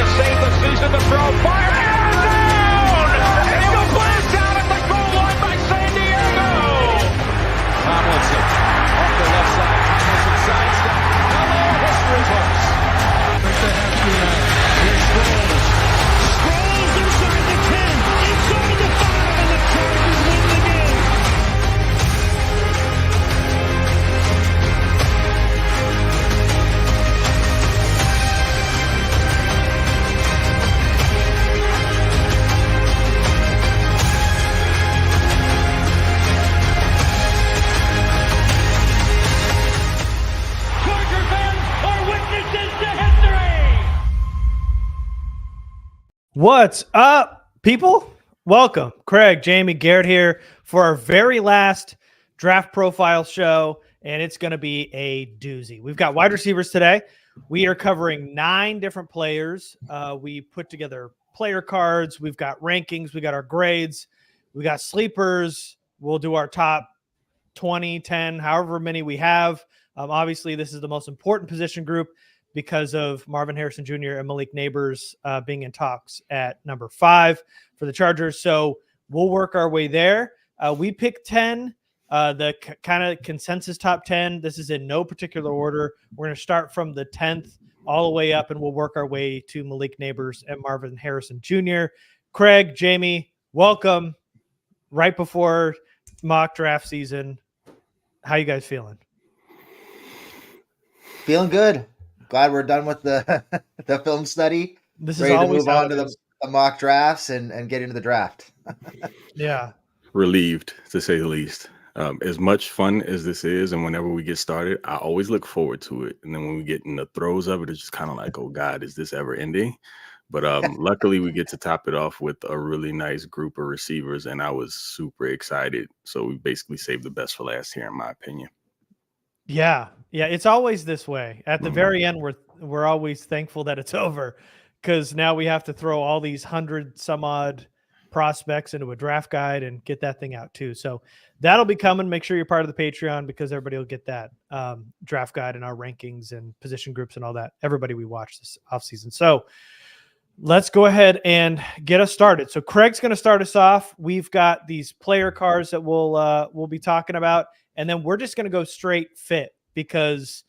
to save the season to throw. Fire down! Incomplete down at the goal line by San Diego. Tomlinson off the left side. Tomlinson sidestep. Hello, history books. I think they have to now. Here's Sproles. Sproles inside the 10, inside the 5, and the Chargers win the game. What's up, people? Welcome. Craig, Jamie, Garrett here for our very last draft profile show, and it's going to be a doozy. We've got wide receivers today. We are covering 9 different players. We put together player cards. We've got rankings. We got our grades. We got sleepers. We'll do our top 20, 10, however many we have. Obviously, this is the most important position group because of Marvin Harrison Jr. and Malik Nabers being in talks at number 5 for the Chargers. So we'll work our way there. We picked 10, the kind of consensus top 10. This is in no particular order. We're going to start from the 10th all the way up, and we'll work our way to Malik Nabers and Marvin Harrison Jr. Craig, Jamie, welcome. Right before mock draft season. How you guys feeling? Feeling good. Glad we're done with the the film study. This is ready to always move on to the mock drafts and get into the draft. Yeah. Relieved, to say the least. As much fun as this is, and whenever we get started, I always look forward to it. And then when we get in the throes of it, it's just kind of like, oh God, is this ever ending? But luckily, we get to top it off with a really nice group of receivers, and I was super excited. So we basically saved the best for last here, in my opinion. Yeah, it's always this way. At the very end, we're always thankful that it's over, because now we have to throw all these 100 some odd prospects into a draft guide and get that thing out too. So that'll be coming. Make sure you're part of the Patreon, because everybody will get that draft guide and our rankings and position groups and all that. Everybody we watch this offseason. So let's go ahead and get us started. So Craig's going to start us off. We've got these player cards that we'll be talking about. And then we're just going to go straight fit, because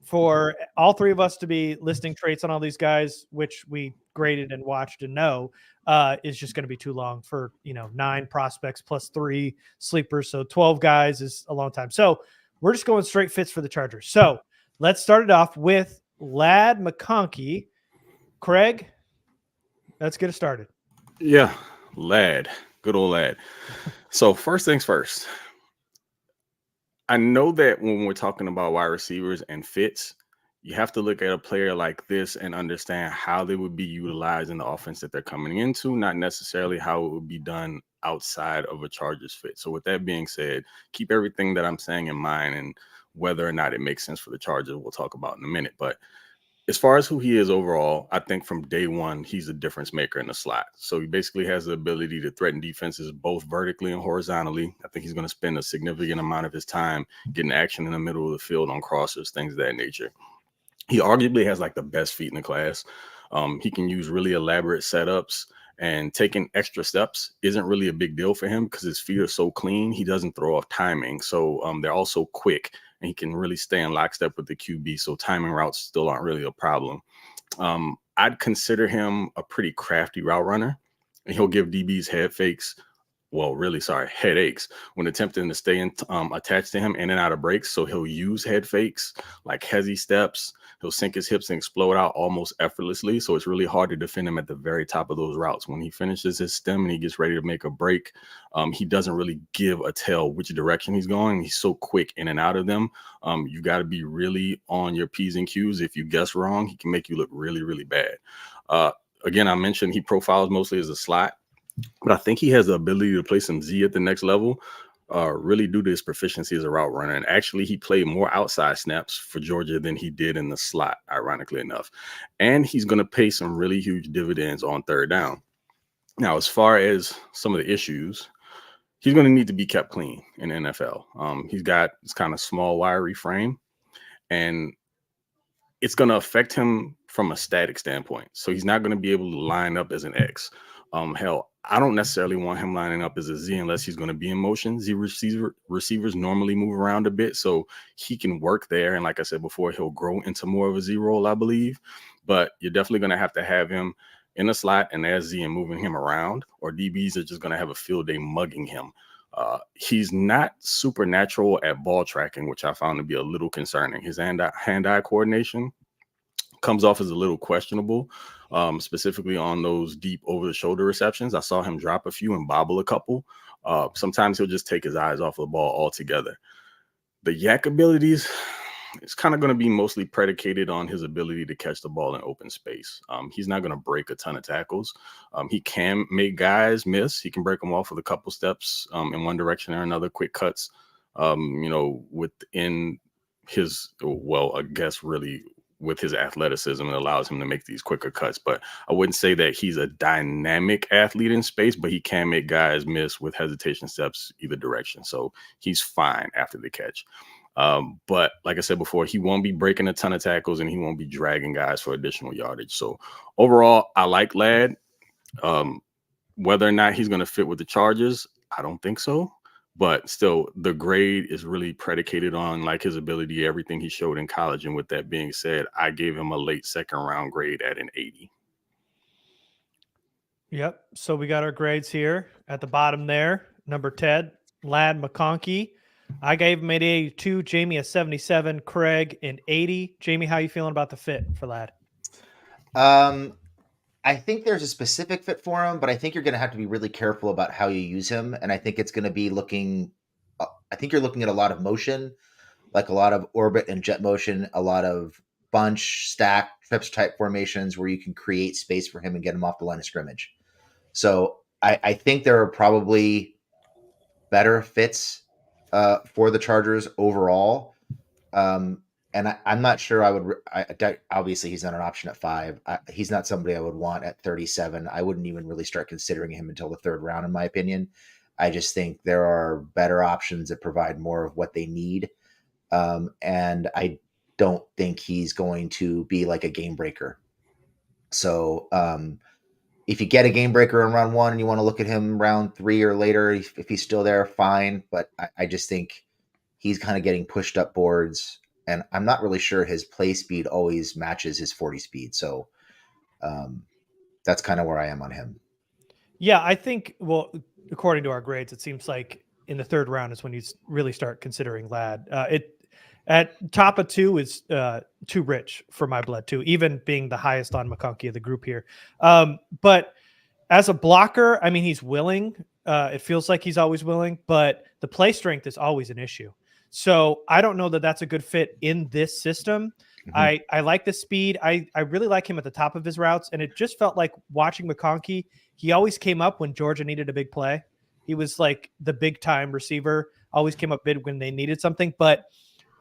for all 3 of us to be listing traits on all these guys, which we graded and watched and know, is just going to be too long for, 9 prospects plus 3 sleepers. So 12 guys is a long time. So we're just going straight fits for the Chargers. So let's start it off with Lad McConkey. Craig, let's get it started. Yeah, Lad. Good old Lad. So first things first. I know that when we're talking about wide receivers and fits, you have to look at a player like this and understand how they would be utilized in the offense that they're coming into, not necessarily how it would be done outside of a Chargers fit. So with that being said, keep everything that I'm saying in mind, and whether or not it makes sense for the Chargers, we'll talk about in a minute. But as far as who he is overall, I think from day one, he's a difference maker in the slot. So he basically has the ability to threaten defenses both vertically and horizontally. I think he's going to spend a significant amount of his time getting action in the middle of the field on crossers, things of that nature. He arguably has like the best feet in the class. He can use really elaborate setups, and taking extra steps isn't really a big deal for him because his feet are so clean. He doesn't throw off timing. So they're also quick, and he can really stay in lockstep with the QB. So timing routes still aren't really a problem. I'd consider him a pretty crafty route runner, and he'll give DBs headaches when attempting to stay attached to him in and out of breaks. So he'll use head fakes, like hezzy steps. He'll sink his hips and explode out almost effortlessly. So it's really hard to defend him at the very top of those routes. When he finishes his stem and he gets ready to make a break, he doesn't really give a tell which direction he's going. He's so quick in and out of them. You got to be really on your P's and Q's. If you guess wrong, he can make you look really, really bad. Again, I mentioned he profiles mostly as a slot, but I think he has the ability to play some Z at the next level, really due to his proficiency as a route runner. And actually, he played more outside snaps for Georgia than he did in the slot, ironically enough. And he's going to pay some really huge dividends on third down. Now, as far as some of the issues, he's going to need to be kept clean in the NFL. He's got this kind of small, wiry frame, and it's going to affect him from a static standpoint. So he's not going to be able to line up as an X. Hell, I don't necessarily want him lining up as a Z unless he's going to be in motion. Z receivers normally move around a bit, so he can work there. And like I said before, he'll grow into more of a Z role, I believe. But you're definitely going to have him in a slot and as Z and moving him around, or DBs are just going to have a field day mugging him. He's not supernatural at ball tracking, which I found to be a little concerning. His hand-eye coordination comes off as a little questionable, specifically on those deep over-the-shoulder receptions. I saw him drop a few and bobble a couple. Sometimes he'll just take his eyes off the ball altogether. The yak abilities, it's kind of going to be mostly predicated on his ability to catch the ball in open space. He's not going to break a ton of tackles. He can make guys miss. He can break them off with a couple steps in one direction or another, quick cuts, within his, I guess really with his athleticism, it allows him to make these quicker cuts. But I wouldn't say that he's a dynamic athlete in space, but he can make guys miss with hesitation steps either direction. So he's fine after the catch. But like I said before, he won't be breaking a ton of tackles and he won't be dragging guys for additional yardage. So overall, I like Ladd. Whether or not he's going to fit with the Chargers, I don't think so. But still, the grade is really predicated on like his ability, everything he showed in college. And with that being said, I gave him a late second round grade at an 80. Yep. So we got our grades here at the bottom there. Number 10, Ladd McConkey. I gave him an 82, Jamie a 77, Craig an 80. Jamie, how you feeling about the fit for Ladd? I think there's a specific fit for him, but I think you're going to have to be really careful about how you use him. And I think it's going to be I think you're looking at a lot of motion, like a lot of orbit and jet motion, a lot of bunch, stack, trips type formations where you can create space for him and get him off the line of scrimmage. So I think there are probably better fits for the Chargers overall. And I'm not sure obviously he's not an option at 5. He's not somebody I would want at 37. I wouldn't even really start considering him until the 3rd round, in my opinion. I just think there are better options that provide more of what they need. And I don't think he's going to be like a game breaker. So if you get a game breaker in round 1 and you want to look at him round 3 or later, if he's still there, fine. But I just think he's kind of getting pushed up boards. And I'm not really sure his play speed always matches his 40 speed. So that's kind of where I am on him. Yeah, I think, well, according to our grades, it seems like in the 3rd round is when you really start considering Ladd. At top of 2 is too rich for my blood too, even being the highest on McConkey of the group here. But as a blocker, I mean, he's willing. It feels like he's always willing, but the play strength is always an issue. So I don't know that that's a good fit in this system. Mm-hmm. I like the speed. I really like him at the top of his routes. And it just felt like watching McConkey, he always came up when Georgia needed a big play. He was like the big time receiver, always came up big when they needed something. But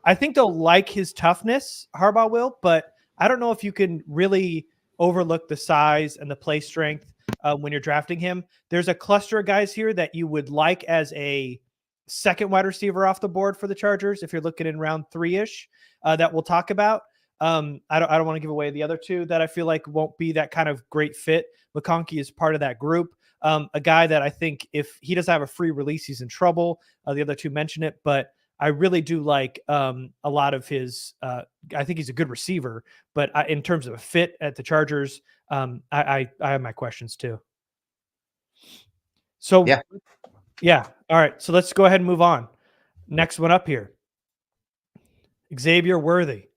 I think they'll like his toughness, Harbaugh will, but I don't know if you can really overlook the size and the play strength when you're drafting him. There's a cluster of guys here that you would like as a second wide receiver off the board for the Chargers if you're looking in round 3-ish that we'll talk about. I don't want to give away the other 2 that I feel like won't be that kind of great fit. McConkey is part of that group. A guy that I think if he doesn't have a free release, he's in trouble. The other 2 mention it, but I really do like a lot of his I think he's a good receiver, but in terms of a fit at the Chargers, I have my questions too. So yeah. All right. So let's go ahead and move on. Next one up here. Xavier Worthy.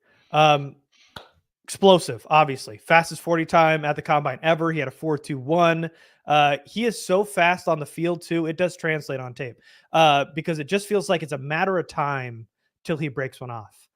Explosive, obviously. Fastest 40 time at the combine ever. He had a 4.21. He is so fast on the field too. It does translate on tape because it just feels like it's a matter of time till he breaks one off.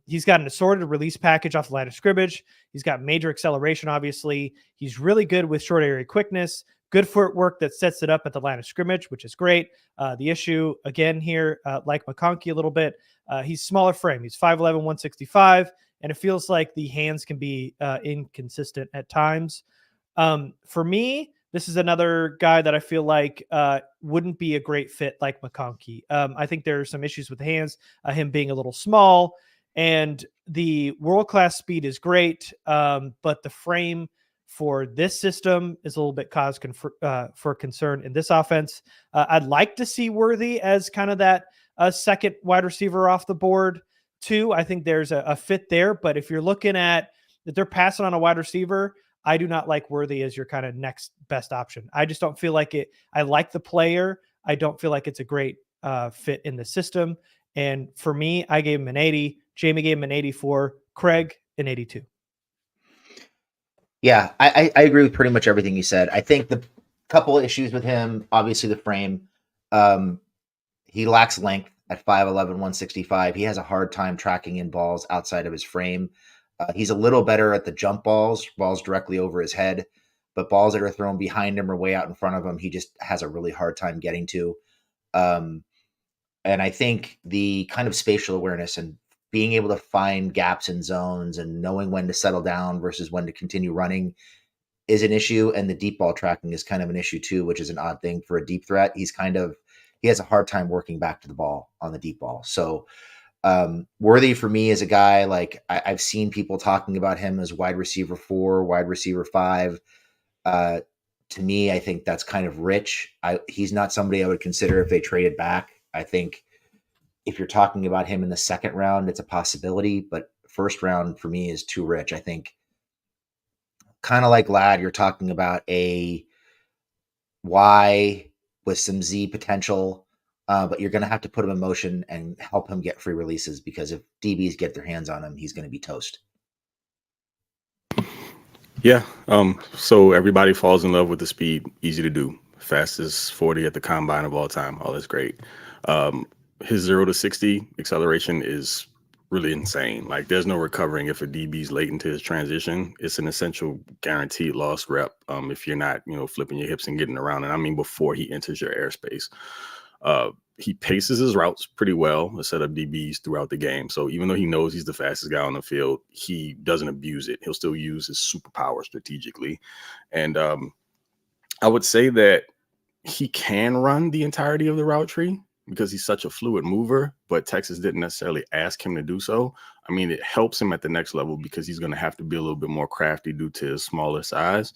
He's got an assorted release package off the line of scrimmage. He's got major acceleration, obviously. He's really good with short area quickness, good footwork that sets it up at the line of scrimmage, which is great. The issue, again, here, like McConkey a little bit, he's smaller frame. He's 5'11", 165, and it feels like the hands can be inconsistent at times. For me, this is another guy that I feel like wouldn't be a great fit like McConkey. I think there are some issues with the hands, him being a little small. And the world-class speed is great, but the frame for this system is a little bit cause for concern in this offense. I'd like to see Worthy as kind of that second wide receiver off the board too. I think there's a fit there, but if you're looking at that they're passing on a wide receiver, I do not like Worthy as your kind of next best option. I just don't feel like it. I like the player. I don't feel like it's a great fit in the system. And for me, I gave him an 80. Jamie gave him an 84. Craig, an 82. Yeah, I agree with pretty much everything you said. I think the couple of issues with him, obviously the frame. He lacks length at 5'11", 165. He has a hard time tracking in balls outside of his frame. He's a little better at the jump balls directly over his head, but balls that are thrown behind him or way out in front of him, he just has a really hard time getting to. And I think the kind of spatial awareness and being able to find gaps in zones and knowing when to settle down versus when to continue running is an issue. And the deep ball tracking is kind of an issue too, which is an odd thing for a deep threat. He has a hard time working back to the ball on the deep ball. So Worthy for me is a guy like I've seen people talking about him as wide receiver 4, wide receiver 5. To me, I think that's kind of rich. He's not somebody I would consider if they traded back. I think if you're talking about him in the second round, it's a possibility, but first round for me is too rich. I think kind of like Ladd, you're talking about a Y with some Z potential, but you're going to have to put him in motion and help him get free releases, because if DBs get their hands on him, he's going to be toast. Yeah. So everybody falls in love with the speed. Easy to do. Fastest 40 at the combine of all time. All is great. His 0 to 60 acceleration is really insane. Like, there's no recovering if a DB's late into his transition. It's an essential guaranteed lost rep if you're not, flipping your hips and getting around. And I mean, before he enters your airspace. He paces his routes pretty well to set up DBs throughout the game. So even though he knows he's the fastest guy on the field, he doesn't abuse it. He'll still use his superpower strategically. And I would say that he can run the entirety of the route tree because he's such a fluid mover, but Texas didn't necessarily ask him to do so. I mean, it helps him at the next level because he's going to have to be a little bit more crafty due to his smaller size.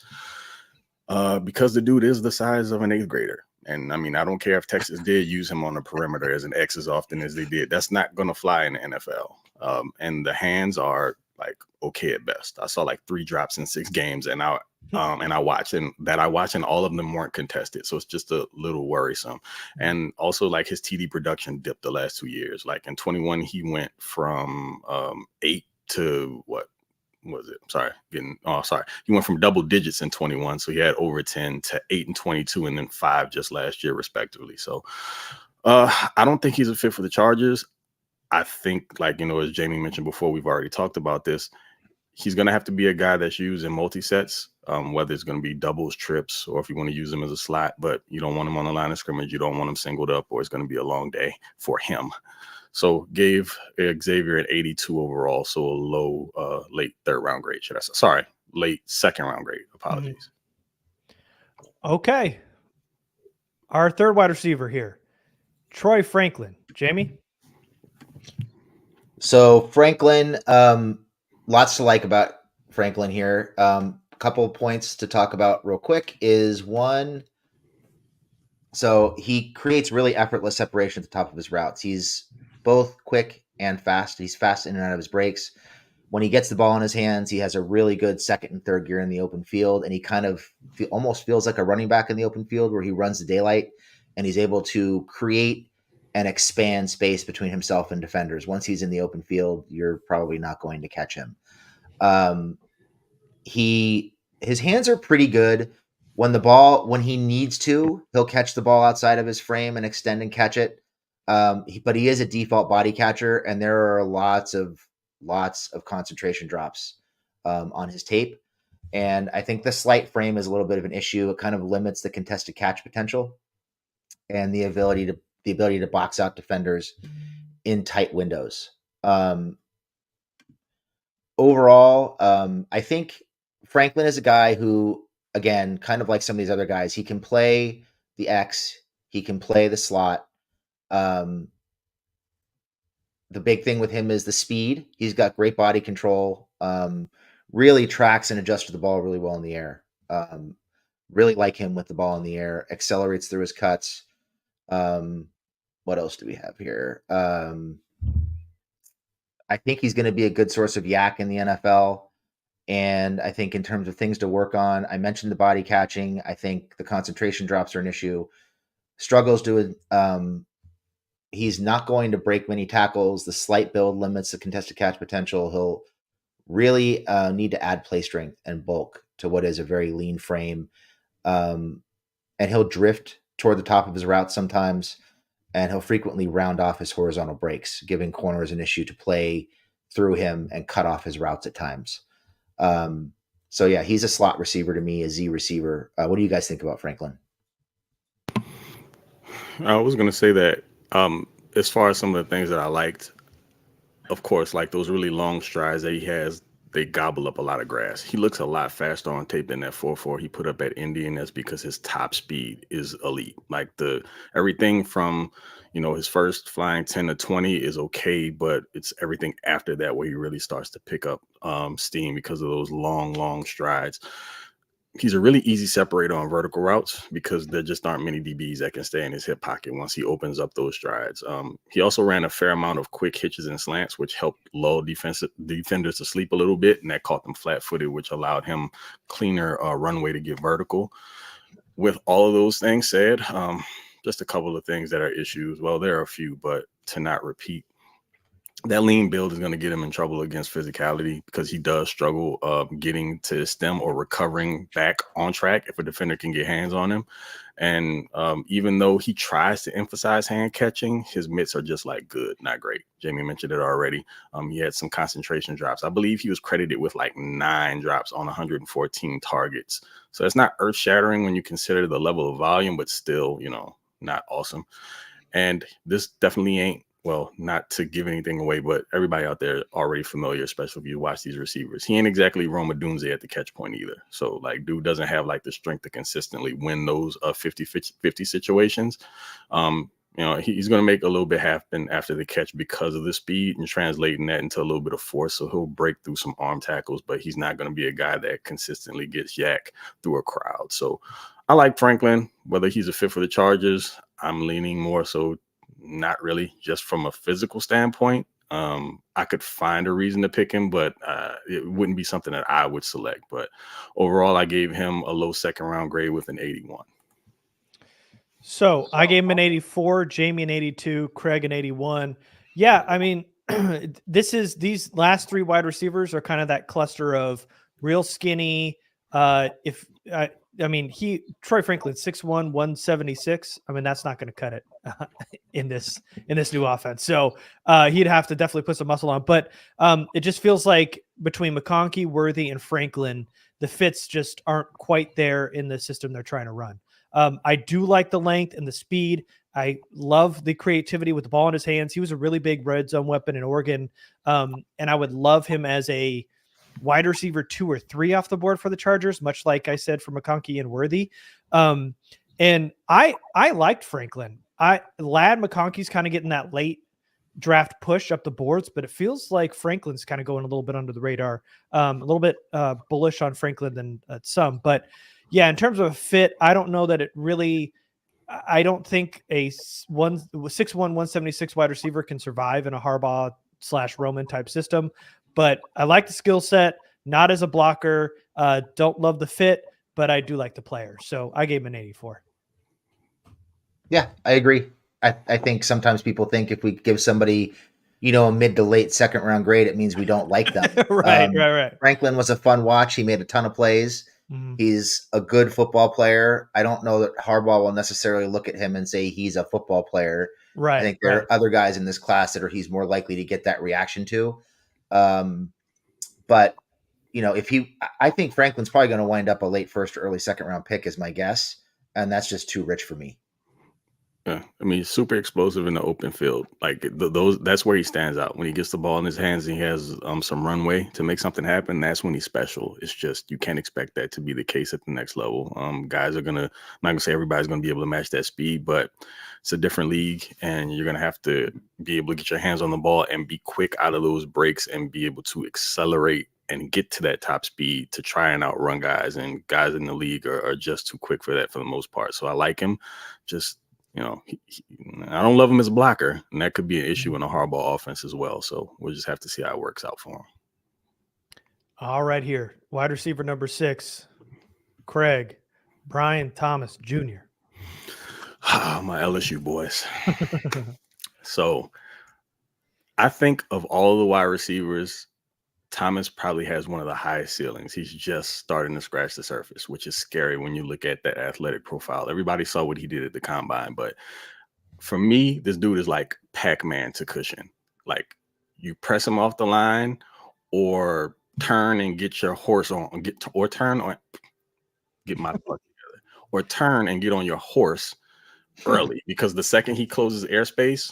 Because the dude is the size of an 8th grader. And I mean, I don't care if Texas did use him on the perimeter as an X as often as they did. That's not going to fly in the NFL. And the hands are like okay at best. I saw like 3 drops in 6 games, and I watched, and all of them weren't contested. So it's just a little worrisome. And also, like, his TD production dipped the last 2 years. Like in 21, he went from 8 to what was it? He went from double digits in 21. So he had over 10 to 8 in 22 and then 5 just last year, respectively. So I don't think he's a fit for the Chargers. I think, like, as Jamie mentioned before, we've already talked about this. He's going to have to be a guy that's used in multi-sets, whether it's going to be doubles, trips, or if you want to use him as a slot, but you don't want him on the line of scrimmage. You don't want him singled up, or it's going to be a long day for him. So gave Xavier an 82 overall, so a low late 3rd round grade. Late 2nd round grade. Apologies. Okay. Our 3rd wide receiver here, Troy Franklin. Jamie? So Franklin, lots to like about Franklin here. Couple of points to talk about real quick is one. So he creates really effortless separation at the top of his routes. He's both quick and fast. He's fast in and out of his breaks. When he gets the ball in his hands, he has a really good 2nd and 3rd gear in the open field, and he kind of almost feels like a running back in the open field where he runs the daylight, and he's able to create and expand space between himself and defenders. Once he's in the open field, you're probably not going to catch him. His hands are pretty good. When he needs to, he'll catch the ball outside of his frame and extend and catch it. But he is a default body catcher, and there are lots of concentration drops on his tape. And I think the slight frame is a little bit of an issue. It kind of limits the contested catch potential and the ability to box out defenders in tight windows. Overall, I think Franklin is a guy who, again, kind of like some of these other guys, he can play the X, he can play the slot. The big thing with him is the speed. He's got great body control. Really tracks and adjusts to the ball really well in the air. Really like him with the ball in the air. Accelerates through his cuts. What else do we have here? I think he's going to be a good source of yak in the NFL. And I think in terms of things to work on, I mentioned the body catching. I think the concentration drops are an issue. Struggles to he's not going to break many tackles. The slight build limits the contested catch potential. He'll really need to add play strength and bulk to what is a very lean frame. And he'll drift toward the top of his route sometimes, and he'll frequently round off his horizontal breaks, giving corners an issue to play through him and cut off his routes at times. So yeah, he's a slot receiver to me, a Z receiver. What do you guys think about Franklin? I was going to say that as far as some of the things that I liked, of course, like those really long strides that he has, they gobble up a lot of grass. He looks a lot faster on tape than that 4.4 he put up at Indy, and that's because his top speed is elite. Like everything from, his first flying 10 to 20 is okay, but it's everything after that where he really starts to pick up steam because of those long strides. He's a really easy separator on vertical routes because there just aren't many DBs that can stay in his hip pocket once he opens up those strides. He also ran a fair amount of quick hitches and slants, which helped lull defenders to sleep a little bit, and that caught them flat-footed, which allowed him cleaner runway to get vertical. With all of those things said, just a couple of things that are issues. Well, there are a few, but to not repeat. That lean build is going to get him in trouble against physicality because he does struggle getting to his stem or recovering back on track if a defender can get hands on him. And even though he tries to emphasize hand catching, his mitts are just like good, not great. Jamie mentioned it already. He had some concentration drops. I believe he was credited with like 9 drops on 114 targets. So it's not earth shattering when you consider the level of volume, but still, not awesome. And this definitely ain't, well, not to give anything away, but everybody out there already familiar, especially if you watch these receivers. He ain't exactly Rome Odunze at the catch point either. So, dude doesn't have, the strength to consistently win those 50-50 situations. He's going to make a little bit happen after the catch because of the speed and translating that into a little bit of force. So he'll break through some arm tackles, but he's not going to be a guy that consistently gets yak through a crowd. So I like Franklin. Whether he's a fit for the Chargers, I'm leaning more so not really, just from a physical standpoint. I could find a reason to pick him, but it wouldn't be something that I would select. But overall, I gave him a low second round grade with an 81. So I gave him an 84, Jamie an 82, Craig an 81. Yeah, I mean, these last 3 wide receivers are kind of that cluster of real skinny. Troy Franklin, 6'1", 176. I mean, that's not going to cut it in this new offense. So he'd have to definitely put some muscle on. But it just feels like between McConkey, Worthy, and Franklin, the fits just aren't quite there in the system they're trying to run. I do like the length and the speed. I love the creativity with the ball in his hands. He was a really big red zone weapon in Oregon. And I would love him as a wide receiver 2 or 3 off the board for the Chargers, much like I said for McConkey and Worthy. And I liked Franklin. Lad McConkey's kind of getting that late draft push up the boards, but it feels like Franklin's kind of going a little bit under the radar. A little bit bullish on Franklin than some, but yeah, in terms of a fit, I don't know that it really. I don't think a 6'1", 176 wide receiver can survive in a Harbaugh/Roman type system. But I like the skill set, not as a blocker. Don't love the fit, but I do like the player. So I gave him an 84. Yeah, I agree. I think sometimes people think if we give somebody, a mid to late second round grade, it means we don't like them. Right. Franklin was a fun watch. He made a ton of plays. Mm-hmm. He's a good football player. I don't know that Harbaugh will necessarily look at him and say he's a football player. Right. I think there are other guys in this class that he's more likely to get that reaction to. But I think Franklin's probably going to wind up a late first or early second round pick is my guess. And that's just too rich for me. Yeah, I mean, super explosive in the open field. Like those, that's where he stands out. When he gets the ball in his hands and he has some runway to make something happen, that's when he's special. It's just you can't expect that to be the case at the next level. Guys are gonna, I'm not gonna say everybody's gonna be able to match that speed, but it's a different league, and you're gonna have to be able to get your hands on the ball and be quick out of those breaks and be able to accelerate and get to that top speed to try and outrun guys. And guys in the league are just too quick for that for the most part. So I like him. Just I don't love him as a blocker, and that could be an issue in a hardball offense as well. So we'll just have to see how it works out for him. All right, here, wide receiver number 6, Craig, Brian Thomas Jr. My LSU boys. So I think of all the wide receivers, Thomas probably has one of the highest ceilings. He's just starting to scratch the surface, which is scary when you look at that athletic profile. Everybody saw what he did at the combine, but for me, this dude is like Pac-Man to Cushion. Like you press him off the line, or turn and get your horse on, or turn on and get on your horse early, because the second he closes airspace,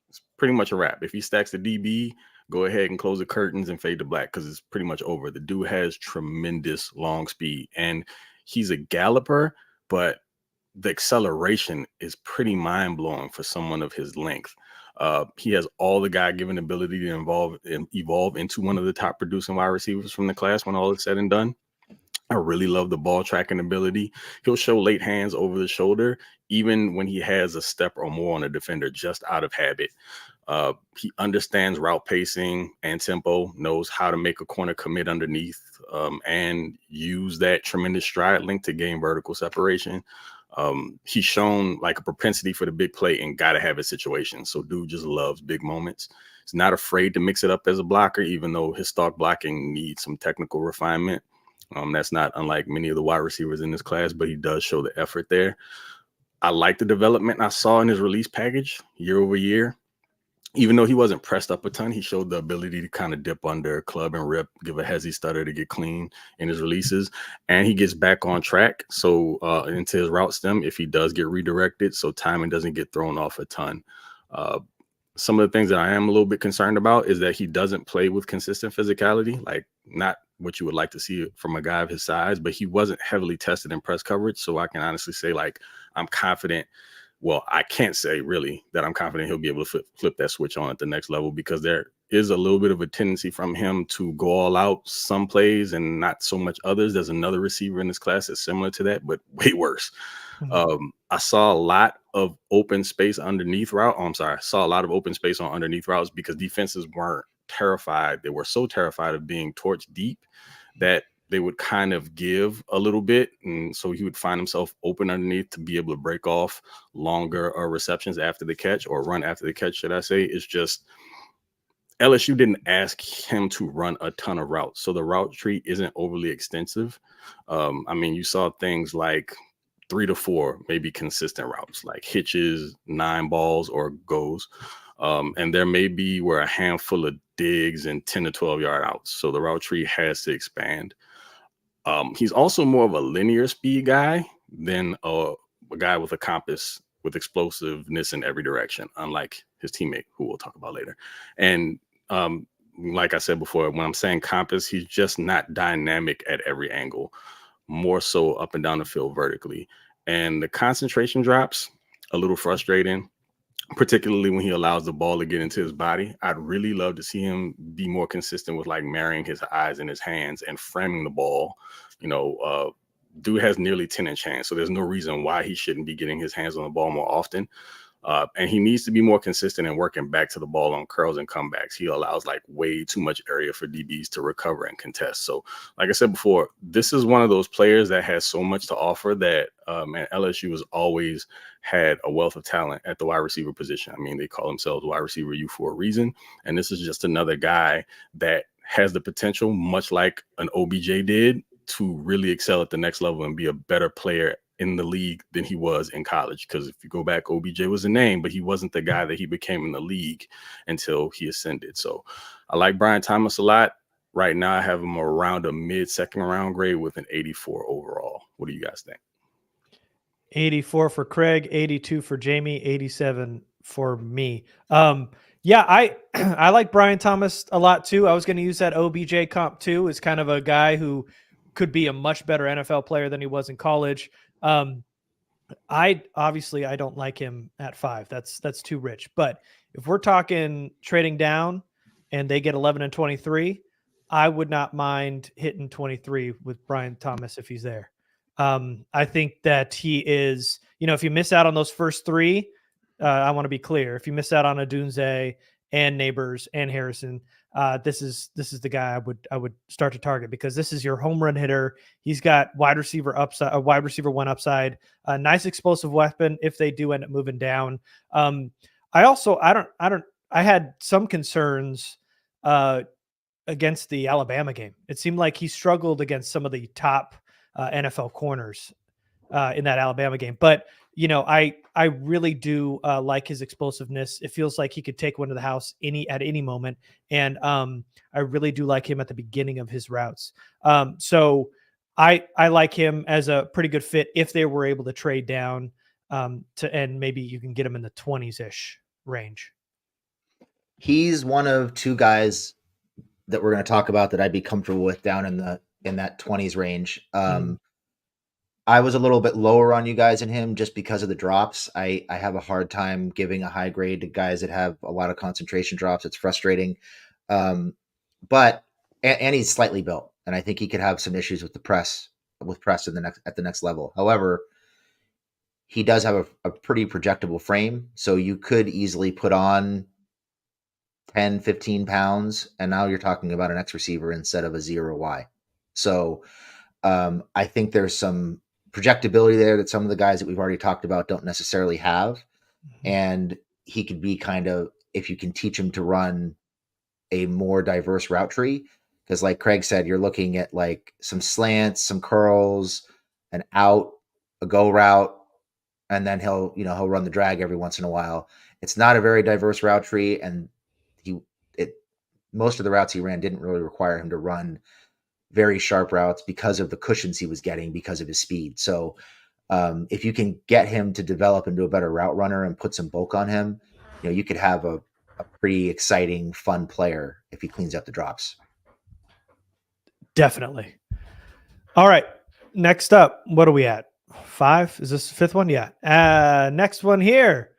it's pretty much a wrap. If he stacks the DB, go ahead and close the curtains and fade to black, because it's pretty much over. The dude has tremendous long speed, and he's a galloper, but the acceleration is pretty mind-blowing for someone of his length. He has all the God-given ability to evolve into one of the top producing wide receivers from the class when all is said and done. I really love the ball tracking ability. He'll show late hands over the shoulder, even when he has a step or more on a defender, just out of habit. He understands route pacing and tempo, knows how to make a corner commit underneath, and use that tremendous stride length to gain vertical separation. He's shown like a propensity for the big play and gotta have a situation. So dude just loves big moments. He's not afraid to mix it up as a blocker, even though his stock blocking needs some technical refinement. That's not unlike many of the wide receivers in this class, but he does show the effort there. I like the development I saw in his release package year over year. Even though he wasn't pressed up a ton, he showed the ability to kind of dip under, club and rip, give a hezzy stutter to get clean in his releases. And he gets back on track. So into his route stem, if he does get redirected, so timing doesn't get thrown off a ton. Some of the things that I am a little bit concerned about is that he doesn't play with consistent physicality, like not what you would like to see from a guy of his size, but he wasn't heavily tested in press coverage. So I can honestly say, like, I'm confident. Well, I can't say really that I'm confident he'll be able to flip that switch on at the next level, because there is a little bit of a tendency from him to go all out some plays and not so much others. There's another receiver in this class that's similar to that, but way worse. I saw a lot of open space underneath route. I saw a lot of open space on underneath routes because defenses weren't terrified. They were so terrified of being torched deep that they would kind of give a little bit. And so he would find himself open underneath to be able to break off longer receptions after the catch, or run after the catch, should I say. It's just LSU didn't ask him to run a ton of routes. So the route tree isn't overly extensive. I mean, you saw things like 3 to 4, maybe consistent routes, like hitches, 9 balls, or goes. And there may be where a handful of digs and 10 to 12 yard outs. So the route tree has to expand. He's also more of a linear speed guy than a guy with a compass with explosiveness in every direction, unlike his teammate, who we'll talk about later. And like I said before, when I'm saying compass, he's just not dynamic at every angle, more so up and down the field vertically. And the concentration drops, a little frustrating, particularly when he allows the ball to get into his body. I'd really love to see him be more consistent with like marrying his eyes and his hands and framing the ball. Dude has nearly 10-inch hands, so there's no reason why he shouldn't be getting his hands on the ball more often. And he needs to be more consistent in working back to the ball on curls and comebacks. He allows like way too much area for DBs to recover and contest. So like I said before, this is one of those players that has so much to offer that LSU has always had a wealth of talent at the wide receiver position. I mean, they call themselves wide receiver U for a reason. And this is just another guy that has the potential, much like an OBJ did, to really excel at the next level and be a better player in the league than he was in college. Because if you go back, OBJ was a name, but he wasn't the guy that he became in the league until he ascended. So I like Brian Thomas a lot. Right now, I have him around a mid-second round grade with an 84 overall. What do you guys think? 84 for Craig, 82 for Jamie, 87 for me. Yeah, I like Brian Thomas a lot too. I was going to use that OBJ comp too, as kind of a guy who could be a much better NFL player than he was in college. I don't like him at 5. That's too rich. But if we're talking trading down and they get 11 and 23, I would not mind hitting 23 with Brian Thomas if he's there. I think that he is, if you miss out on those first 3, I want to be clear. If you miss out on Odunze and Nabers and Harrison, this is the guy I would start to target, because this is your home run hitter. He's got wide receiver upside, a wide receiver 1 upside, a nice explosive weapon if they do end up moving down. I had some concerns against the Alabama game. It seemed like he struggled against some of the top NFL corners in that Alabama game, but I really do like his explosiveness. It feels like he could take one to the house at any moment. And I really do like him at the beginning of his routes. So I like him as a pretty good fit if they were able to trade down and maybe you can get him in the 20s-ish range. He's one of 2 guys that we're going to talk about that I'd be comfortable with down in that 20s range. I was a little bit lower on you guys in him just because of the drops. I have a hard time giving a high grade to guys that have a lot of concentration drops. It's frustrating. But he's slightly built, and I think he could have some issues with press at the next level. However, he does have a pretty projectable frame, so you could easily put on 10, 15 pounds, and now you're talking about an X receiver instead of a 0Y. So I think there's some projectability there that some of the guys that we've already talked about don't necessarily have. And he could be kind of, if you can teach him to run a more diverse route tree, because like Craig said, you're looking at like some slants, some curls, an out, a go route, and then he'll run the drag every once in a while. It's not a very diverse route tree, and most of the routes he ran didn't really require him to run very sharp routes because of the cushions he was getting because of his speed. So if you can get him to develop into a better route runner and put some bulk on him, you could have a pretty exciting, fun player if he cleans up the drops. Definitely. All right. Next up, what are we at? 5? Is this the 5th one? Yeah. Next one here.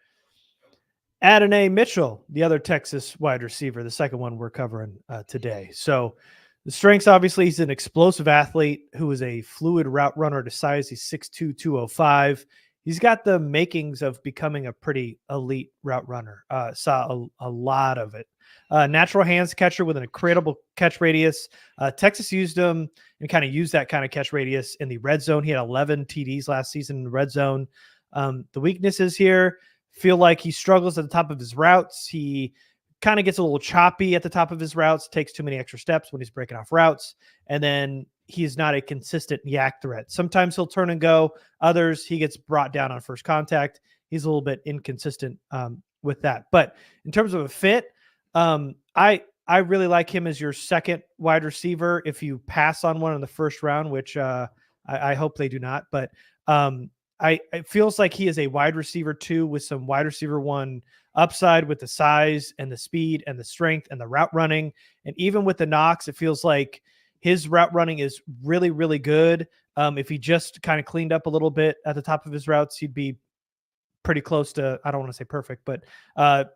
Adonai Mitchell, the other Texas wide receiver, the second one we're covering today. So the strengths, obviously, he's an explosive athlete who is a fluid route runner to size. He's 6'2", 205. He's got the makings of becoming a pretty elite route runner. Saw a lot of it. Natural hands catcher with an incredible catch radius. Texas used him and kind of used that kind of catch radius in the red zone. He had 11 TDs last season in the red zone. The weaknesses here feel like he struggles at the top of his routes. He kind of gets a little choppy at the top of his routes, takes too many extra steps when he's breaking off routes. And then he's not a consistent yak threat. Sometimes he'll turn and go. Others, he gets brought down on first contact. He's a little bit inconsistent with that. But in terms of a fit, I really like him as your second wide receiver if you pass on one in the first round, which I hope they do not. But it feels like he is a wide receiver 2 with some wide receiver 1 upside with the size and the speed and the strength and the route running. And even with the knocks, it feels like his route running is really, really good. If he just kind of cleaned up a little bit at the top of his routes, he'd be pretty close to, I don't want to say perfect, but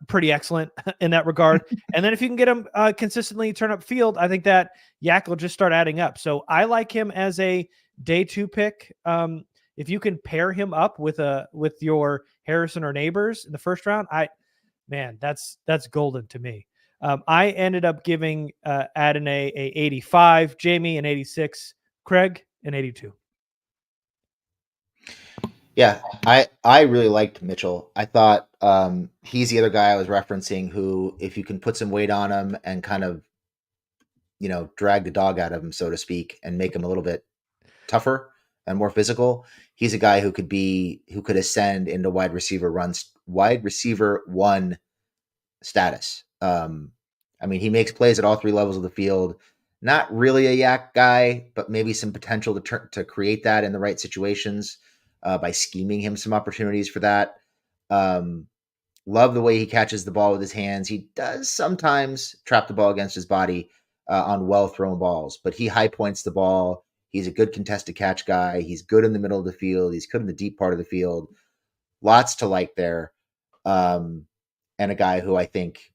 pretty excellent in that regard. And then if you can get him consistently turn up field, I think that yak will just start adding up. So I like him as a day 2 pick. If you can pair him up with your Harrison or Nabers in the first round, that's golden to me. I ended up giving Adonai a 85, Jamie an 86, Craig an 82. Yeah, I really liked Mitchell. I thought he's the other guy I was referencing who, if you can put some weight on him and kind of, drag the dog out of him, so to speak, and make him a little bit tougher and more physical, he's a guy who could ascend into wide receiver 1 status. He makes plays at all 3 levels of the field. Not really a yak guy, but maybe some potential to create that in the right situations. by scheming him some opportunities for that. Love the way he catches the ball with his hands. He does sometimes trap the ball against his body on well-thrown balls, but he high points the ball. He's a good contested catch guy. He's good in the middle of the field. He's good in the deep part of the field. Lots to like there. And a guy who I think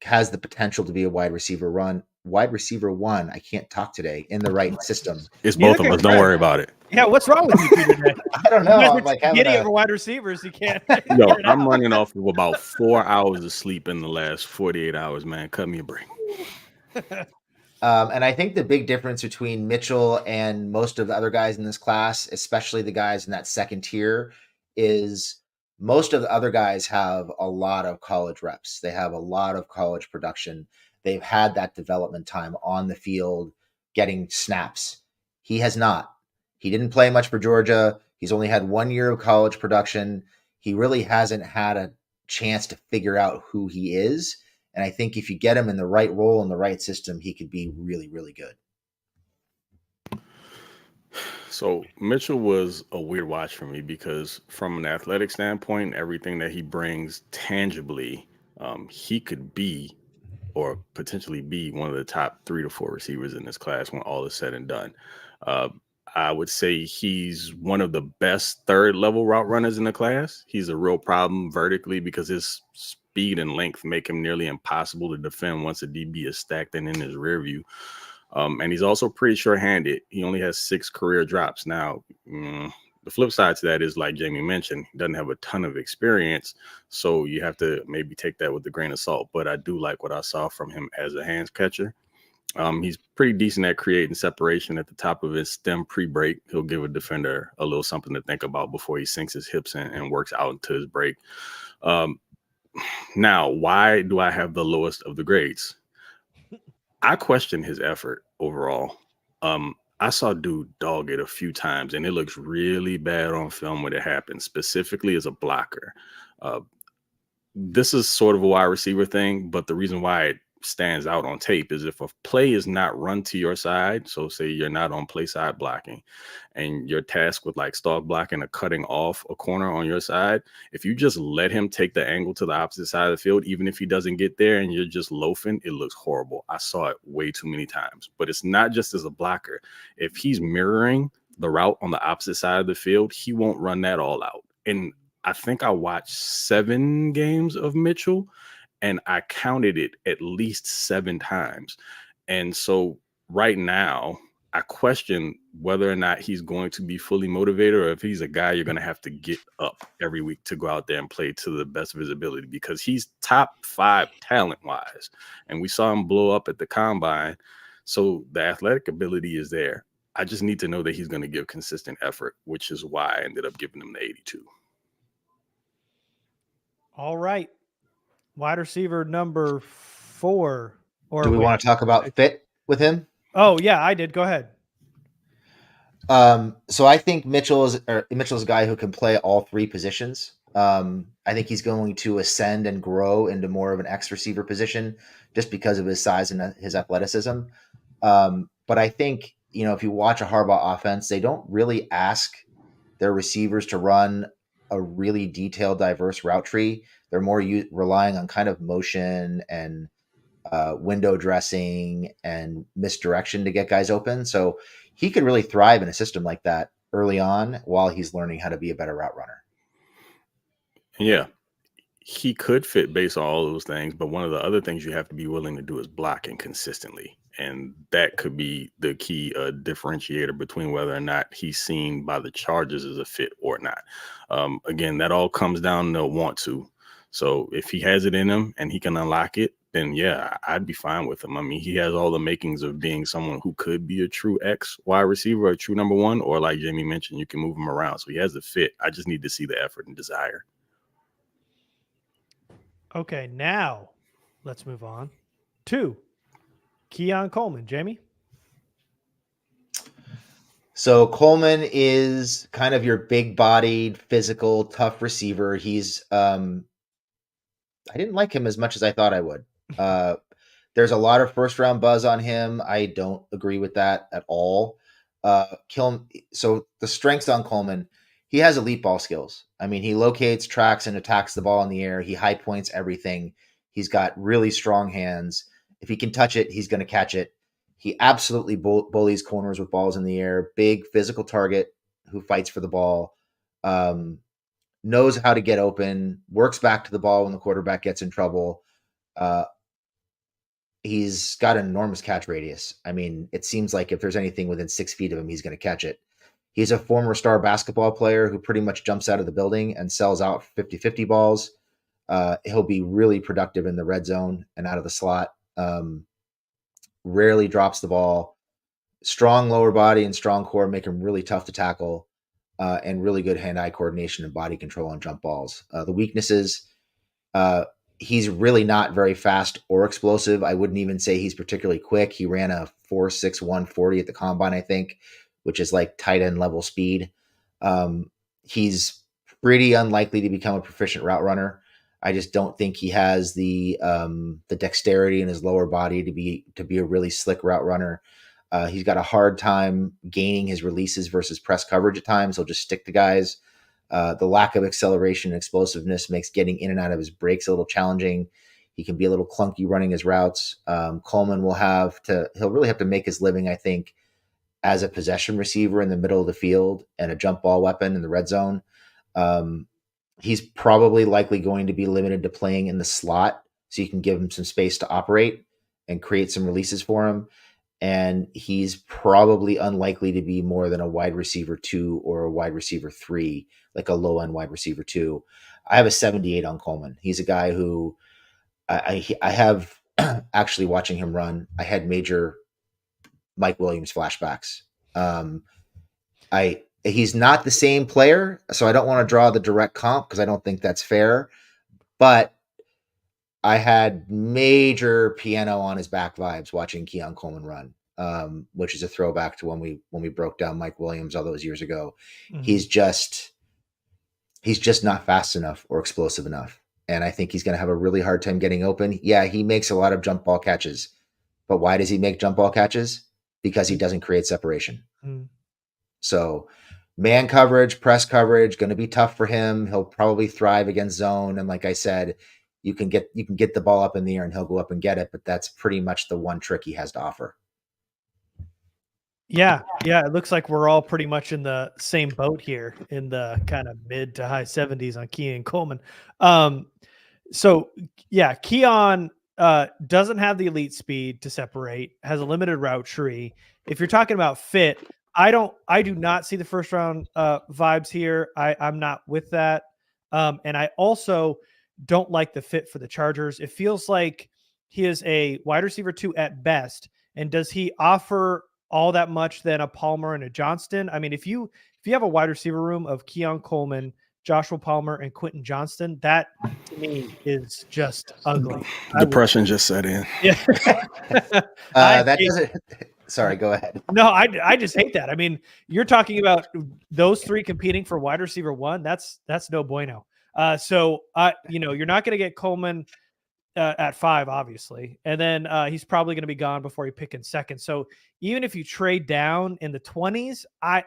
has the potential to be a wide receiver one. I can't talk today in the right system. It's both of us. Don't worry about it. Yeah, what's wrong with you two today? I don't know. I'm like getting over wide receivers. You can't. Yo, I'm running off of about 4 hours of sleep in the last 48 hours, man. Cut me a break. And I think the big difference between Mitchell and most of the other guys in this class, especially the guys in that second tier, is most of the other guys have a lot of college reps. They have a lot of college production. They've had that development time on the field, getting snaps. He has not. He didn't play much for Georgia. He's only had 1 year of college production. He really hasn't had a chance to figure out who he is. And I think if you get him in the right role in the right system, he could be really, really good. So Mitchell was a weird watch for me because from an athletic standpoint, everything that he brings tangibly, he could be or potentially be one of the top 3 to 4 receivers in this class when all is said and done. I would say he's one of the best third level route runners in the class. He's a real problem vertically because his speed and length make him nearly impossible to defend once a DB is stacked and in his rear view. And he's also pretty sure-handed. He only has 6 career drops. Now, the flip side to that is, like Jamie mentioned, he doesn't have a ton of experience, so you have to maybe take that with a grain of salt. But I do like what I saw from him as a hands catcher. He's pretty decent at creating separation at the top of his stem pre-break. He'll give a defender a little something to think about before he sinks his hips and works out into his break. Now, why do I have the lowest of the grades? I question his effort overall. I saw dude dog it a few times, and it looks really bad on film when it happens, specifically as a blocker. This is sort of a wide receiver thing, but the reason why it stands out on tape is if a play is not run to your side, so say you're not on play side blocking and you're tasked with like stalk blocking or cutting off a corner on your side, if you just let him take the angle to the opposite side of the field, even if he doesn't get there and you're just loafing, it looks horrible. I saw it way too many times. But it's not just as a blocker. If he's mirroring the route on the opposite side of the field, he won't run that all out. And I think I watched 7 games of Mitchell, and I counted it at least 7 times. And so right now, I question whether or not he's going to be fully motivated or if he's a guy you're going to have to get up every week to go out there and play to the best of his ability, because he's top 5 talent-wise. And we saw him blow up at the combine. So the athletic ability is there. I just need to know that he's going to give consistent effort, which is why I ended up giving him the 82. All right. Wide receiver number 4. Or do we want to talk about fit with him? Oh, yeah, I did. Go ahead. So I think Mitchell's a guy who can play all 3 positions. I think he's going to ascend and grow into more of an X receiver position just because of his size and his athleticism. But I think, if you watch a Harbaugh offense, they don't really ask their receivers to run a really detailed, diverse route tree. They're more relying on kind of motion and window dressing and misdirection to get guys open. So he could really thrive in a system like that early on while he's learning how to be a better route runner. Yeah, he could fit based on all those things. But one of the other things you have to be willing to do is blocking consistently. And that could be the key differentiator between whether or not he's seen by the Chargers as a fit or not. Again, that all comes down to want to. So if he has it in him and he can unlock it, then yeah, I'd be fine with him. I mean, he has all the makings of being someone who could be a true X wide receiver, a true number 1, or like Jamie mentioned, you can move him around. So he has the fit. I just need to see the effort and desire. Okay, now let's move on to Keon Coleman. Jamie? So Coleman is kind of your big-bodied, physical, tough receiver. He's I didn't like him as much as I thought I would. There's a lot of first-round buzz on him. I don't agree with that at all. So the strengths on Coleman, he has elite ball skills. I mean, he locates, tracks, and attacks the ball in the air. He high points everything. He's got really strong hands. If he can touch it, he's going to catch it. He absolutely bullies corners with balls in the air. Big physical target who fights for the ball. Knows how to get open. Works back to the ball when the quarterback gets in trouble. He's got an enormous catch radius. I mean, it seems like if there's anything within 6 feet of him, he's going to catch it. He's a former star basketball player who pretty much jumps out of the building and sells out 50-50 balls. He'll be really productive in the red zone and out of the slot. Rarely drops the ball. Strong lower body and strong core make him really tough to tackle, and really good hand-eye coordination and body control on jump balls. The weaknesses, he's really not very fast or explosive. I wouldn't even say he's particularly quick. He ran a 4.61 40 at the combine, I think, which is like tight end level speed. He's pretty unlikely to become a proficient route runner. I just don't think he has the dexterity in his lower body to be a really slick route runner. He's got a hard time gaining his releases versus press coverage at times. He'll just stick to guys. The lack of acceleration and explosiveness makes getting in and out of his breaks a little challenging. He can be a little clunky running his routes. Coleman he'll really have to make his living, I think, as a possession receiver in the middle of the field and a jump ball weapon in the red zone. He's probably likely going to be limited to playing in the slot, so you can give him some space to operate and create some releases for him. And he's probably unlikely to be more than a wide receiver 2 or a wide receiver 3, like a low end wide receiver 2. I have a 78 on Coleman. He's a guy who I have actually watching him run. I had major Mike Williams flashbacks. He's not the same player, so I don't want to draw the direct comp because I don't think that's fair. But I had major piano on his back vibes watching Keon Coleman run, which is a throwback to when we broke down Mike Williams all those years ago. Mm-hmm. He's just not fast enough or explosive enough. And I think he's going to have a really hard time getting open. Yeah, he makes a lot of jump ball catches. But why does he make jump ball catches? Because he doesn't create separation. Mm-hmm. So man coverage, press coverage, going to be tough for him. He'll probably thrive against zone. And like I said, you can get the ball up in the air and he'll go up and get it, but that's pretty much the one trick he has to offer. Yeah. It looks like we're all pretty much in the same boat here in the kind of mid to high 70s on Keon Coleman. So yeah, Keon doesn't have the elite speed to separate, has a limited route tree. If you're talking about fit, I do not see the first round vibes here. I'm not with that. And I also don't like the fit for the Chargers. It feels like he is a wide receiver 2 at best. And does he offer all that much than a Palmer and a Johnston? I mean, if you have a wide receiver room of Keon Coleman, Joshua Palmer, and Quentin Johnston, that to me is just ugly. Depression just set in. Yeah. That doesn't. Sorry, go ahead. No, I just hate that. I mean, you're talking about those 3 competing for wide receiver 1. That's no bueno. So you're not going to get Coleman at 5, obviously, and then he's probably going to be gone before you pick in second. So even if you trade down in the 20s, I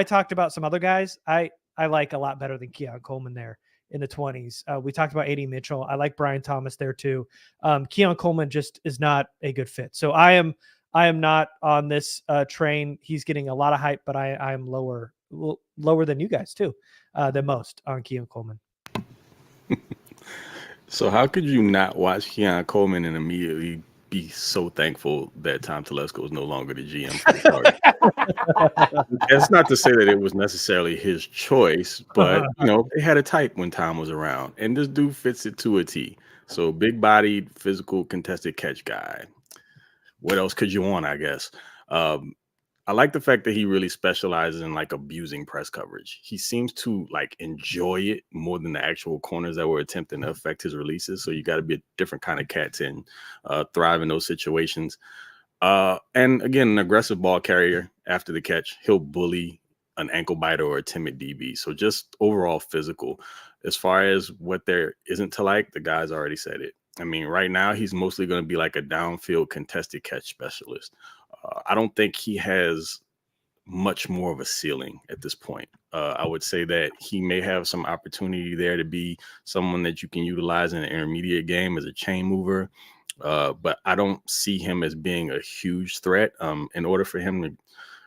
talked about some other guys I like a lot better than Keon Coleman there in the 20s. We talked about Adonai Mitchell. I like Brian Thomas there too. Keon Coleman just is not a good fit. So I am not on this train. He's getting a lot of hype, but I am lower than you guys too, than most on Keon Coleman. So how could you not watch Keon Coleman and immediately be so thankful that Tom Telesco is no longer the GM for the Chargers? That's not to say that it was necessarily his choice, but they had a type when Tom was around, and this dude fits it to a T. So big-bodied, physical, contested catch guy. What else could you want, I guess? I like the fact that he really specializes in like abusing press coverage. He seems to like enjoy it more than the actual corners that were attempting to affect his releases. So you got to be a different kind of cat to thrive in those situations. And again, an aggressive ball carrier after the catch. He'll bully an ankle biter or a timid DB. So just overall physical. As far as what there isn't to like, the guy's already said it. I mean, right now, he's mostly going to be like a downfield contested catch specialist. I don't think he has much more of a ceiling at this point. I would say that he may have some opportunity there to be someone that you can utilize in an intermediate game as a chain mover. But I don't see him as being a huge threat. In order for him to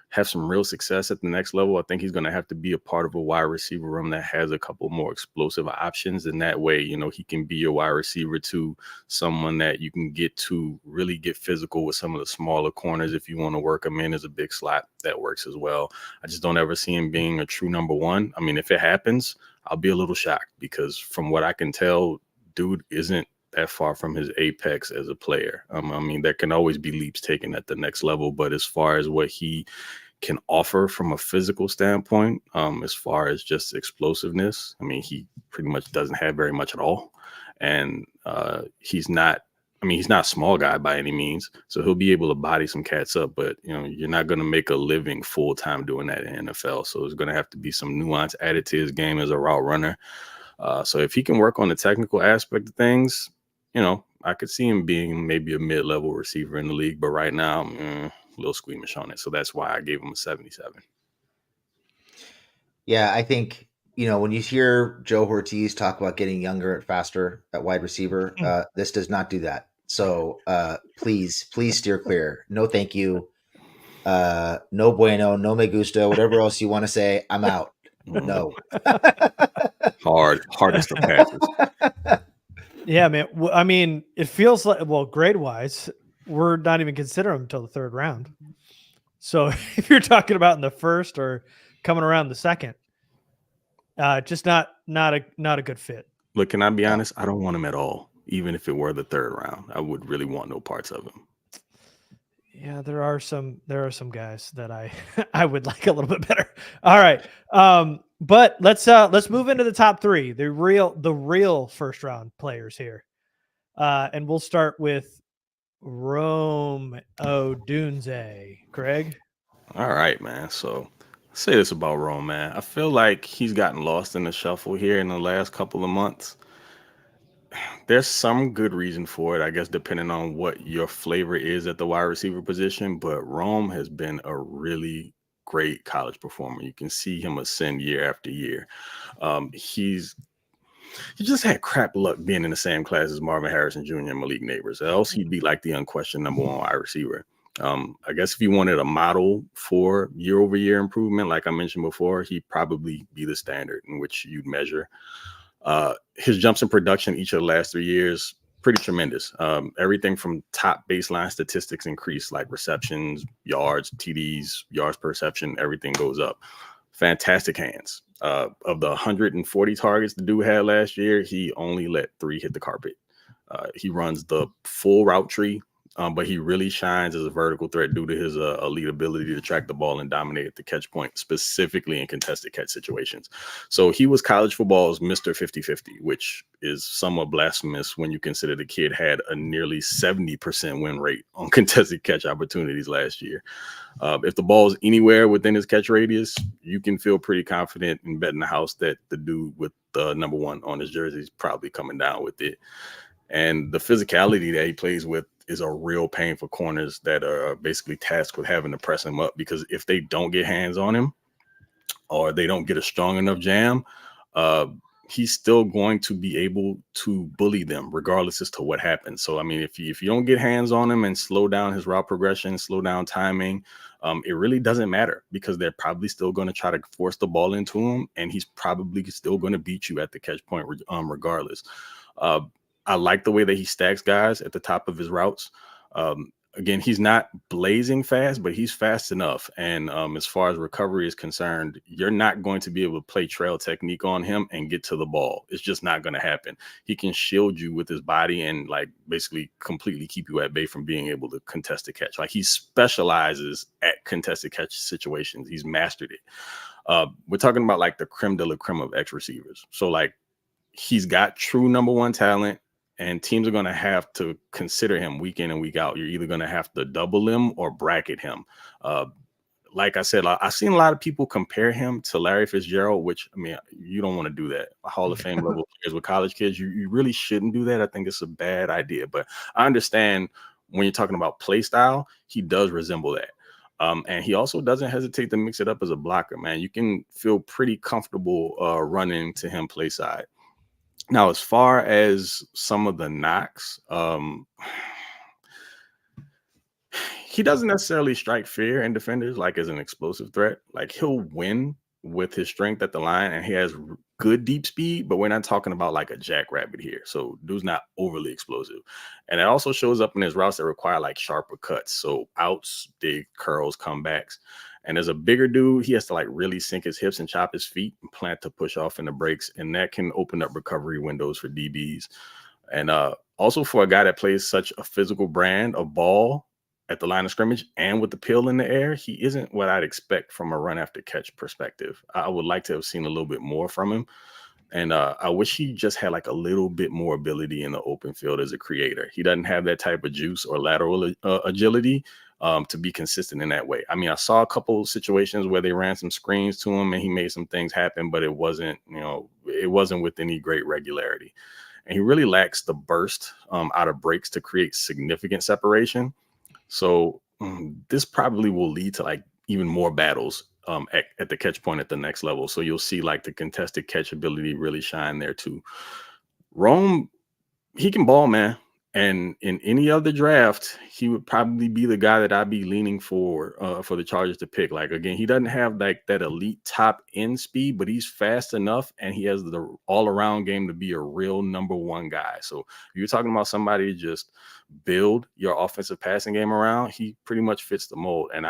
have some real success at the next level, I think he's going to have to be a part of a wide receiver room that has a couple more explosive options. And that way, he can be your wide receiver to someone that you can get to really get physical with some of the smaller corners. If you want to work him in as a big slot, that works as well. I just don't ever see him being a true number one. I mean, if it happens, I'll be a little shocked because from what I can tell, dude isn't that far from his apex as a player. I mean, there can always be leaps taken at the next level, but as far as what he can offer from a physical standpoint, as far as just explosiveness, I mean, he pretty much doesn't have very much at all. And he's not a small guy by any means, so he'll be able to body some cats up, but you're not going to make a living full time doing that in NFL. So there's going to have to be some nuance added to his game as a route runner. So if he can work on the technical aspect of things, I could see him being maybe a mid-level receiver in the league, but right now, a little squeamish on it. So that's why I gave him a 77. Yeah, I think, when you hear Joe Ortiz talk about getting younger and faster at wide receiver, this does not do that. So please steer clear. No, thank you. No bueno, no me gusta, whatever else you want to say. I'm out. No. Hardest of passes. Yeah, man. I mean, it feels like, grade-wise, we're not even considering him until the third round. So if you're talking about in the first or coming around the second, just not a good fit. Look, can I be honest? I don't want him at all. Even if it were the third round, I would really want no parts of him. Yeah, there are some guys that I would like a little bit better. All right. But let's move into the top three, the real first round players here. And we'll start with Rome Odunze. Craig? All right, man. So I'll say this about Rome, man. I feel like he's gotten lost in the shuffle here in the last couple of months. There's some good reason for it, I guess, depending on what your flavor is at the wide receiver position. But Rome has been a really great college performer. You can see him ascend year after year. He just had crap luck being in the same class as Marvin Harrison Jr. and Malik Nabers. Else he'd be like the unquestioned number one wide receiver. I guess if you wanted a model for year-over-year improvement, like I mentioned before, he'd probably be the standard in which you'd measure. His jumps in production each of the last 3 years, pretty tremendous. Everything from top baseline statistics increase, like receptions, yards, TDs, yards per reception, everything goes up. Fantastic hands. Of the 140 targets the dude had last year, he only let 3 hit the carpet. He runs the full route tree, but he really shines as a vertical threat due to his elite ability to track the ball and dominate at the catch point, specifically in contested catch situations. So he was college football's Mr. 50-50, which is somewhat blasphemous when you consider the kid had a nearly 70% win rate on contested catch opportunities last year. If the ball is anywhere within his catch radius, you can feel pretty confident in betting the house that the dude with the number one on his jersey is probably coming down with it. And the physicality that he plays with is a real pain for corners that are basically tasked with having to press him up, because if they don't get hands on him or they don't get a strong enough jam, he's still going to be able to bully them regardless as to what happens. So, I mean, if you don't get hands on him and slow down his route progression, slow down timing, it really doesn't matter, because they're probably still going to try to force the ball into him, and he's probably still going to beat you at the catch point regardless. I like the way that he stacks guys at the top of his routes. Again, he's not blazing fast, but he's fast enough. And as far as recovery is concerned, you're not going to be able to play trail technique on him and get to the ball. It's just not going to happen. He can shield you with his body and like basically completely keep you at bay from being able to contest the catch. Like, he specializes at contested catch situations. He's mastered it. We're talking about like the creme de la creme of X receivers. So like, he's got true number one talent. And teams are going to have to consider him week in and week out. You're either going to have to double him or bracket him. Like I said, I've seen a lot of people compare him to Larry Fitzgerald, which, I mean, you don't want to do that. Hall of Fame level players with college kids, you really shouldn't do that. I think it's a bad idea. But I understand when you're talking about play style, he does resemble that. And he also doesn't hesitate to mix it up as a blocker, man. You can feel pretty comfortable running to him play side. Now, as far as some of the knocks, he doesn't necessarily strike fear in defenders like as an explosive threat. Like he'll win with his strength at the line, and he has good deep speed, but we're not talking about like a jackrabbit here. So dude's not overly explosive. And it also shows up in his routes that require like sharper cuts. So outs, dig, curls, comebacks. And as a bigger dude, he has to like really sink his hips and chop his feet and plant to push off in the breaks. And that can open up recovery windows for DBs. And also for a guy that plays such a physical brand of ball at the line of scrimmage and with the peel in the air, he isn't what I'd expect from a run after catch perspective. I would like to have seen a little bit more from him. And I wish he just had like a little bit more ability in the open field as a creator. He doesn't have that type of juice or lateral agility to be consistent in that way. I mean, I saw a couple of situations where they ran some screens to him and he made some things happen, but it wasn't with any great regularity. And he really lacks the burst out of breaks to create significant separation. So this probably will lead to like even more battles at the catch point at the next level. So you'll see like the contested catch ability really shine there too. Rome, he can ball, man. And in any other draft, he would probably be the guy that I'd be leaning for the Chargers to pick. Like, again, he doesn't have like that elite top end speed, but he's fast enough and he has the all around game to be a real number one guy. So if you're talking about somebody to just build your offensive passing game around, he pretty much fits the mold. And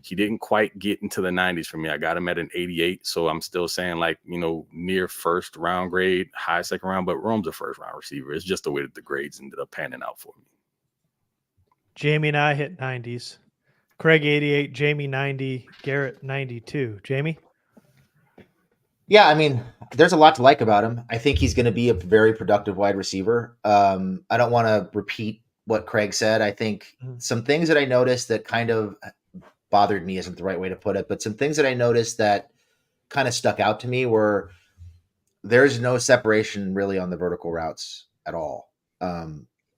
he didn't quite get into the 90s for me. I got him at an 88. So I'm still saying like, near first round grade, high second round, but Rome's a first round receiver. It's just the way that the grades ended up panning out for me. Jamie and I hit 90s. Craig 88, Jamie 90, Garrett 92. Jamie? Yeah, I mean, there's a lot to like about him. I think he's going to be a very productive wide receiver. I don't want to repeat what Craig said. I think some things that I noticed that kind of bothered me isn't the right way to put it, but some things that I noticed that kind of stuck out to me were there's no separation really on the vertical routes at all.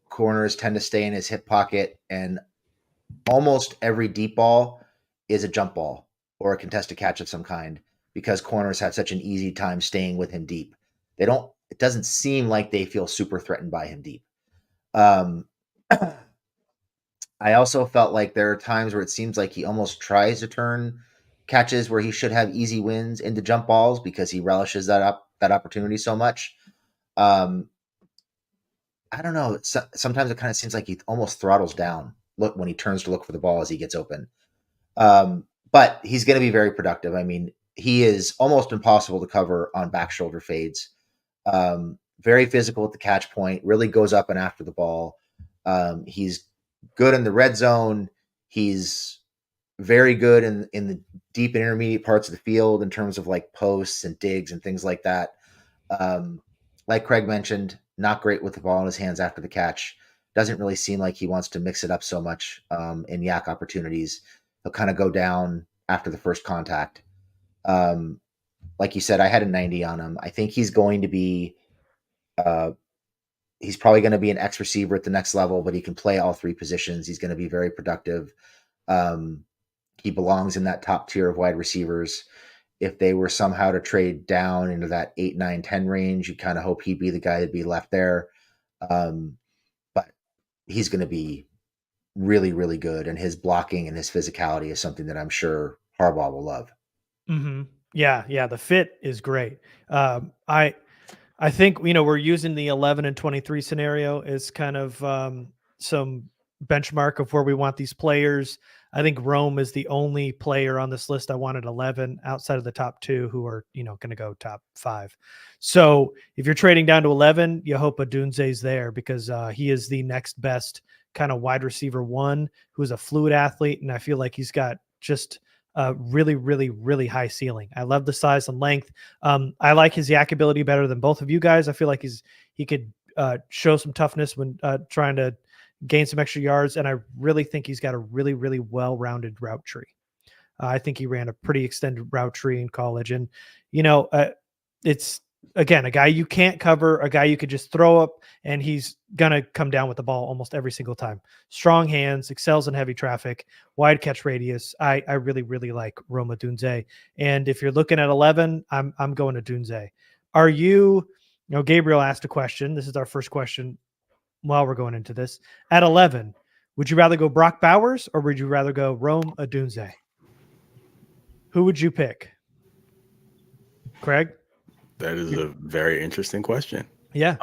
Corners tend to stay in his hip pocket, and almost every deep ball is a jump ball or a contested catch of some kind, because corners have such an easy time staying with him deep. It doesn't seem like they feel super threatened by him deep. I also felt like there are times where it seems like he almost tries to turn catches where he should have easy wins into jump balls because he relishes that opportunity so much. I don't know. Sometimes it kind of seems like he almost throttles down when he turns to look for the ball as he gets open. But he's going to be very productive. I mean, he is almost impossible to cover on back shoulder fades. Very physical at the catch point, really goes up and after the ball. He's good in the red zone. He's very good in the deep and intermediate parts of the field in terms of like posts and digs and things like that. Like Craig mentioned, not great with the ball in his hands after the catch. Doesn't really seem like he wants to mix it up so much in yak opportunities. He'll kind of go down after the first contact. Like you said, I had a 90 on him. I think he's going to be he's probably going to be an X receiver at the next level, but he can play all three positions. He's going to be very productive. He belongs in that top tier of wide receivers. If they were somehow to trade down into that 8, 9, 10 range, you kind of hope he'd be the guy that'd be left there. But he's going to be really, really good. And his blocking and his physicality is something that I'm sure Harbaugh will love. Mm-hmm. Yeah. The fit is great. I think, we're using the 11 and 23 scenario as kind of some benchmark of where we want these players. I think Rome is the only player on this list I wanted 11 outside of the top two who are, going to go top 5. So if you're trading down to 11, you hope Odunze's there because he is the next best kind of wide receiver 1 who is a fluid athlete. And I feel like he's got just really, really, really high ceiling. I love the size and length. I like his yak ability better than both of you guys. I feel like he could show some toughness when trying to gain some extra yards. And I really think he's got a really, really well-rounded route tree. I think he ran a pretty extended route tree in college. And, it's again, a guy you can't cover, a guy you could just throw up, and he's going to come down with the ball almost every single time. Strong hands, excels in heavy traffic, wide catch radius. I really, really like Rome Odunze. And if you're looking at 11, I'm going to Odunze. Are you know, Gabriel asked a question. This is our first question while we're going into this. At 11, would you rather go Brock Bowers or would you rather go Rome Odunze? Who would you pick? Craig? That is a very interesting question. Yeah.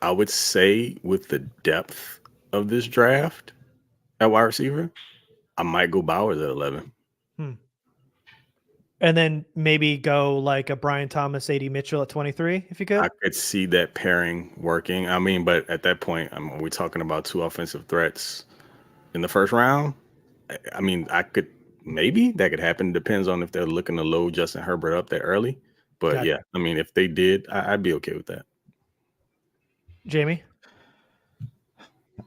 I would say with the depth of this draft at wide receiver, I might go Bowers at 11. And then maybe go like a Brian Thomas, Adonai Mitchell at 23, if you could. I could see that pairing working. I mean, but at that point, we're talking about 2 offensive threats in the first round. I mean, maybe that could happen. Depends on if they're looking to load Justin Herbert up that early. But Gotcha. yeah, I mean, if they did, I'd be okay with that. Jamie?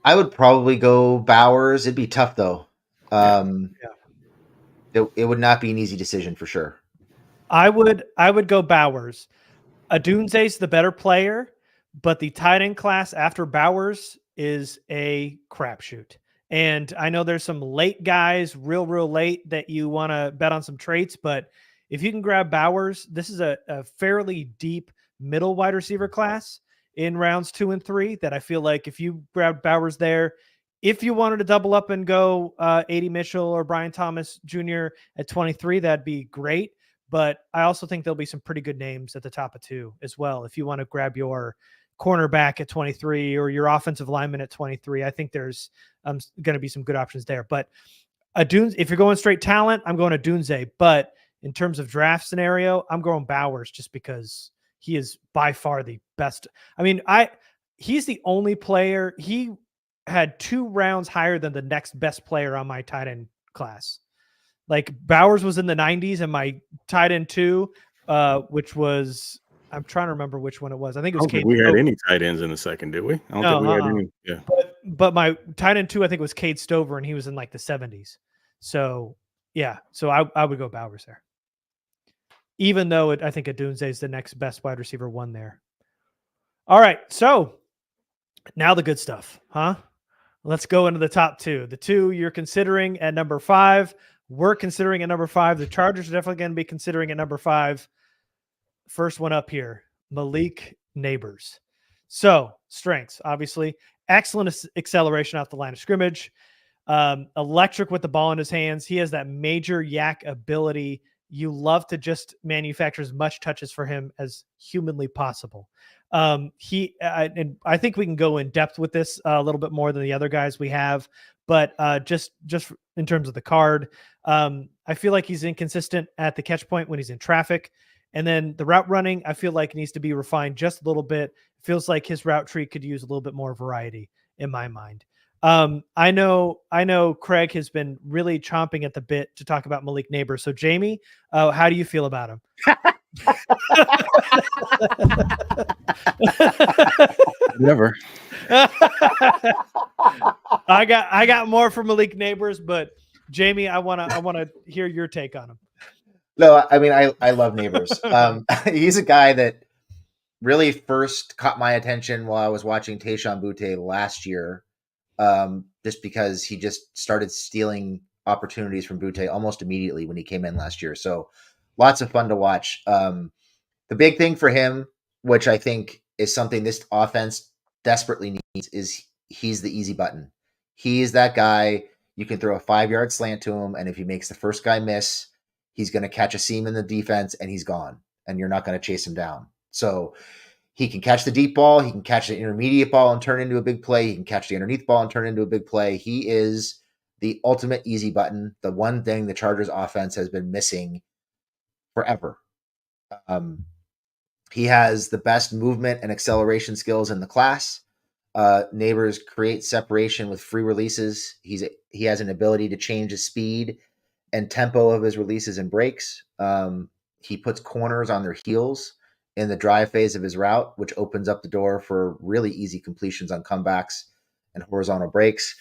I would probably go Bowers. It'd be tough though. It would not be an easy decision for sure. I would go Bowers. Odunze's the better player, but the tight end class after Bowers is a crapshoot. And I know there's some late guys, real late, that you want to bet on some traits, but if you can grab Bowers, this is a fairly deep middle wide receiver class in rounds 2 and 3 that I feel like if you grab Bowers there, if you wanted to double up and go Adonai Mitchell or Brian Thomas Jr. at 23, that'd be great. But I also think there'll be some pretty good names at the top of 2 as well. If you want to grab your cornerback at 23 or your offensive lineman at 23, I think there's going to be some good options there. But Odunze, if you're going straight talent, I'm going to Odunze. But in terms of draft scenario, I'm going Bowers just because he is by far the best. I mean, he's the only player. He had 2 rounds higher than the next best player on my tight end class. Like Bowers was in the 90s and my tight end 2, which was, I'm trying to remember which one it was. I think it was. I don't think we had any tight ends in the second, did we? I don't think we had any. Yeah. But my tight end 2, I think, was Cade Stover, and he was in like the 70s. So yeah, so I would go Bowers there. Even though I think Odunze is the next best wide receiver 1 there. All right, so now the good stuff, huh? Let's go into the top 2. The 2 you're considering at number 5. We're considering at number 5. The Chargers are definitely going to be considering at number 5. First one up here, Malik Nabers. So strengths, obviously, excellent acceleration off the line of scrimmage, electric with the ball in his hands. He has that major yak ability. You love to just manufacture as much touches for him as humanly possible. And I think we can go in depth with this a little bit more than the other guys we have, but just in terms of the card, I feel like he's inconsistent at the catch point when he's in traffic. And then the route running, I feel like needs to be refined just a little bit. It feels like his route tree could use a little bit more variety in my mind. I know Craig has been really chomping at the bit to talk about Malik Nabers. So Jamie, how do you feel about him? Never. I got more for Malik Nabers, but Jamie, I wanna hear your take on him. No, I mean I love Nabers. He's a guy that really first caught my attention while I was watching Tayshaun Butte last year. Just because he just started stealing opportunities from Butte almost immediately when he came in last year. So lots of fun to watch. The big thing for him, which I think is something this offense desperately needs, is he's the easy button. He is that guy. You can throw a 5-yard slant to him, and if he makes the first guy miss, he's going to catch a seam in the defense, and he's gone, and you're not going to chase him down. So he can catch the deep ball. He can catch the intermediate ball and turn into a big play. He can catch the underneath ball and turn into a big play. He is the ultimate easy button, the one thing the Chargers offense has been missing forever. He has the best movement and acceleration skills in the class. Nabers creates separation with free releases. He has an ability to change the speed and tempo of his releases and breaks. He puts corners on their heels in the drive phase of his route, which opens up the door for really easy completions on comebacks and horizontal breaks.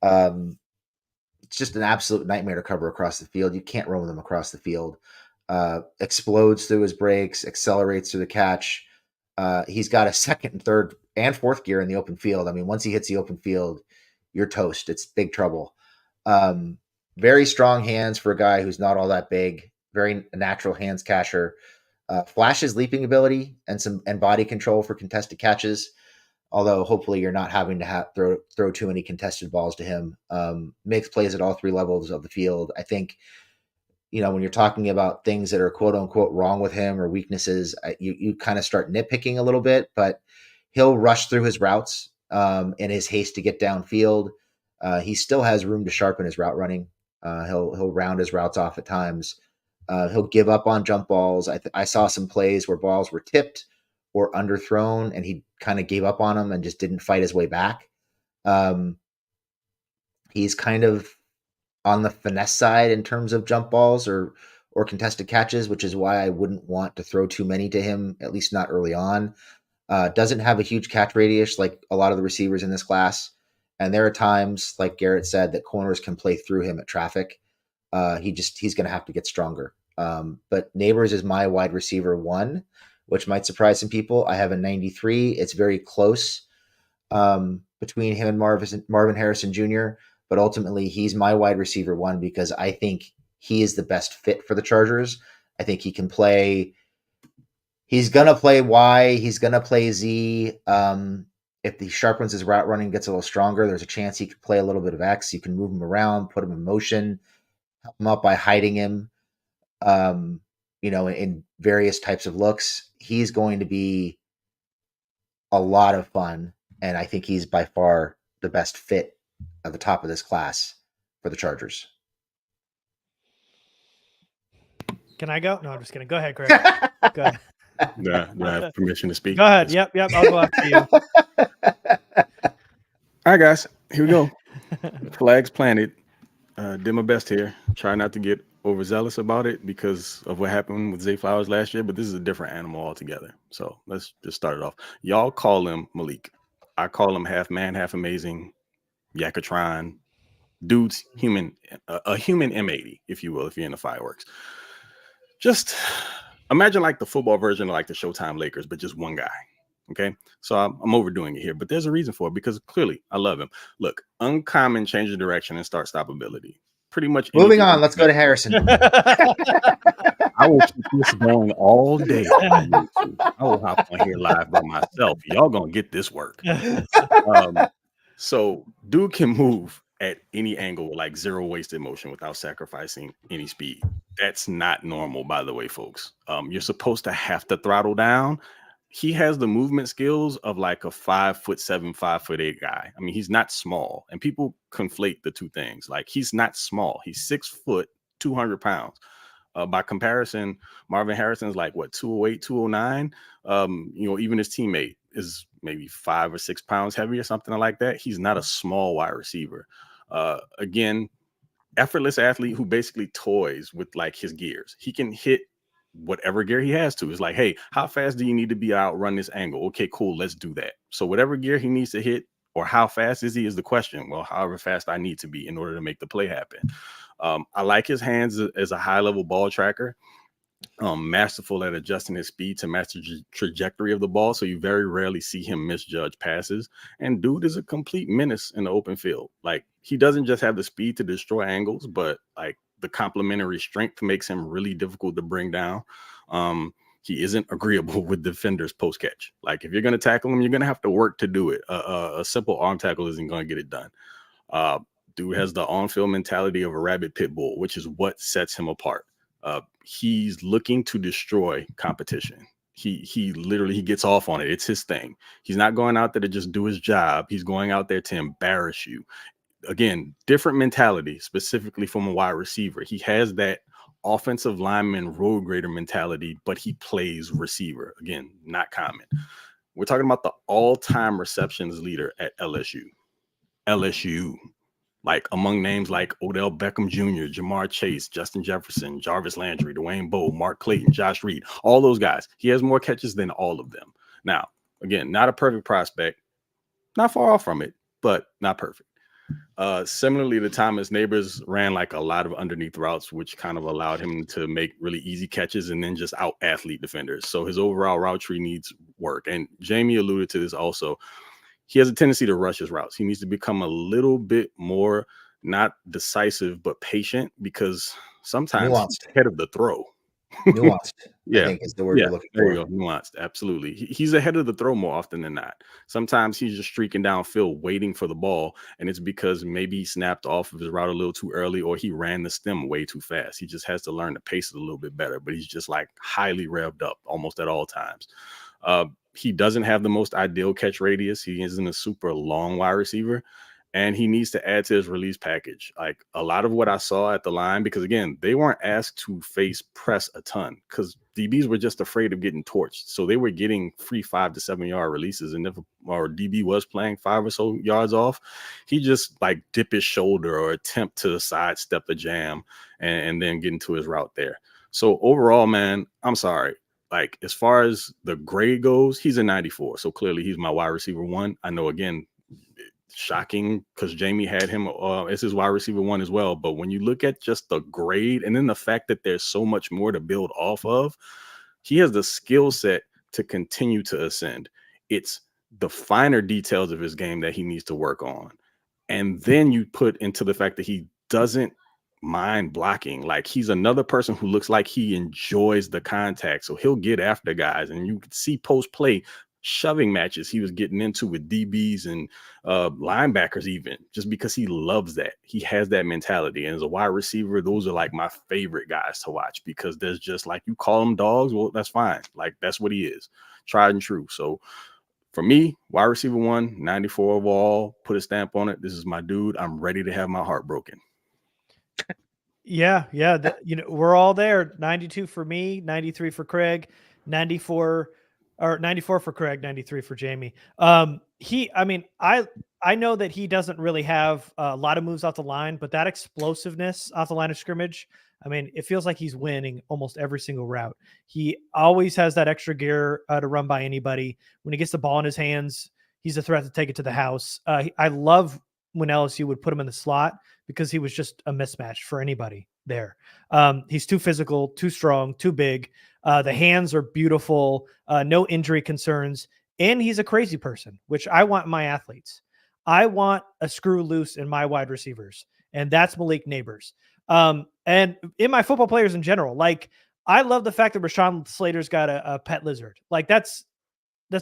It's just an absolute nightmare to cover across the field. You can't roam them across the field. explodes through his brakes, accelerates through the catch. He's got a second and third and fourth gear in the open field. I mean, once he hits the open field, you're toast. It's big trouble. Very strong hands for a guy who's not all that big. Very natural hands catcher. Flashes leaping ability and body control for contested catches. Although hopefully you're not having to throw too many contested balls to him. Makes plays at all three levels of the field. I think, when you're talking about things that are quote unquote wrong with him or weaknesses, you kind of start nitpicking a little bit, but he'll rush through his routes in his haste to get downfield. He still has room to sharpen his route running. He'll round his routes off at times. He'll give up on jump balls. I saw some plays where balls were tipped or underthrown, and he kind of gave up on them and just didn't fight his way back. He's kind of on the finesse side in terms of jump balls or contested catches, which is why I wouldn't want to throw too many to him, at least not early on. Doesn't have a huge catch radius like a lot of the receivers in this class. And there are times, like Garrett said, that corners can play through him at traffic. He's going to have to get stronger. But Nabers is my wide receiver 1, which might surprise some people. I have a 93. It's very close between him and Marvin Harrison Jr., but ultimately he's my wide receiver 1 because I think he is the best fit for the Chargers. I think he can play. He's going to play Y. He's going to play Z. If he sharpens his route running, gets a little stronger, there's a chance he could play a little bit of X. You can move him around, put him in motion, help him up by hiding him, in various types of looks. He's going to be a lot of fun, and I think he's by far the best fit at the top of this class for the Chargers. Can I go? No, I'm just kidding. Go ahead, Greg. Go ahead. Do I have permission to speak? Go ahead. Yep. I'll go after you. All right, guys, here we go. Flags planted. Did my best here. Try not to get overzealous about it because of what happened with Zay Flowers last year, but this is a different animal altogether. So let's just start it off. Y'all call him Malik. I call him half man, half amazing, Yakatron. Dude's human, a human M80, if you will, if you're into fireworks. Just imagine like the football version of like the Showtime Lakers, but just one guy. Okay, so I'm overdoing it here, but there's a reason for it because clearly I love him. Look, uncommon change of direction and start stop ability. Pretty much. Moving on, let's go to Harrison. I will keep this going all day. I will hop on here live by myself. Y'all gonna get this work. So dude can move at any angle with like zero wasted motion without sacrificing any speed. That's not normal, by the way, folks. You're supposed to have to throttle down. He has the movement skills of like a 5'7", 5'8" guy. I mean, he's not small, and people conflate the two things. Like, he's not small. He's 6 foot, 200 pounds. By comparison, Marvin Harrison's like what, 208, 209. Even his teammate is maybe 5 or 6 pounds heavier, something like that. He's not a small wide receiver. Again, effortless athlete who basically toys with like his gears. He can hit whatever gear he has to. It's like, hey, how fast do you need to be out run this angle? Okay, cool, let's do that. So whatever gear he needs to hit, or how fast is he, is the question. Well, however fast I need to be in order to make the play happen. I like his hands as a high-level ball tracker. Masterful at adjusting his speed to match the trajectory of the ball, so you very rarely see him misjudge passes. And dude is a complete menace in the open field. Like, he doesn't just have the speed to destroy angles, but like the complementary strength makes him really difficult to bring down. He isn't agreeable with defenders post catch. Like, if you're going to tackle him, you're going to have to work to do it. A simple arm tackle isn't going to get it done. Dude has the on-field mentality of a rabid pit bull, which is what sets him apart. He's looking to destroy competition. He literally gets off on it. It's his thing. He's not going out there to just do his job. He's going out there to embarrass you. Again, different mentality, specifically from a wide receiver. He has that offensive lineman road grader mentality, but he plays receiver. Again, not common. We're talking about the all-time receptions leader at LSU. Like, among names like Odell Beckham Jr., Jamar Chase, Justin Jefferson, Jarvis Landry, Dwayne Bowe, Mark Clayton, Josh Reed, all those guys. He has more catches than all of them. Now, again, not a perfect prospect. Not far off from it, but not perfect. Similarly to Thomas, Nabers ran like a lot of underneath routes, which kind of allowed him to make really easy catches and then just out athlete defenders. So his overall route tree needs work. And Jamie alluded to this also. He has a tendency to rush his routes. He needs to become a little bit more not decisive, but patient, because sometimes he's ahead of the throw. Nuanced, Yeah. I think is the word you're looking There for. you go. Nuanced. Absolutely. He's ahead of the throw more often than not. Sometimes he's just streaking downfield waiting for the ball, and it's because maybe he snapped off of his route a little too early, or he ran the stem way too fast. He just has to learn to pace it a little bit better, but he's just like highly revved up almost at all times. He doesn't have the most ideal catch radius. He isn't a super long wide receiver, and he needs to add to his release package. Like a lot of what I saw at the line, because again, they weren't asked to face press a ton because DBs were just afraid of getting torched. So they were getting free 5 to 7 yard releases. And if our DB was playing 5 or so yards off, he just like dip his shoulder or attempt to sidestep the jam and then get into his route there. So overall, man, I'm sorry. Like as far as the grade goes, he's a 94. So clearly he's my wide receiver 1. I know, again, shocking because Jamie had him as his wide receiver 1 as well. But when you look at just the grade and then the fact that there's so much more to build off of, he has the skill set to continue to ascend. It's the finer details of his game that he needs to work on. And then you put into the fact that he doesn't mind blocking. Like he's another person who looks like he enjoys the contact. So he'll get after guys, and you can see post play shoving matches he was getting into with DBs and linebackers, even just because he loves that. He has that mentality. And as a wide receiver, those are like my favorite guys to watch, because there's just like, you call them dogs, well, that's fine. Like that's what he is, tried and true. So for me, wide receiver 1, 94 overall, put a stamp on it. This is my dude. I'm ready to have my heart broken. Yeah. We're all there. 92 for me, 93 for Craig, 94 for Craig, 93 for Jamie. I know that he doesn't really have a lot of moves off the line, but that explosiveness off the line of scrimmage, I mean, it feels like he's winning almost every single route. He always has that extra gear to run by anybody. When he gets the ball in his hands, he's a threat to take it to the house. I love when LSU would put him in the slot because he was just a mismatch for anybody there. He's too physical, too strong, too big. The hands are beautiful, no injury concerns, and he's a crazy person, which I want in my athletes. I want a screw loose in my wide receivers, and that's Malik Nabers. And in my football players in general, like I love the fact that Rashawn Slater's got a pet lizard. Like that's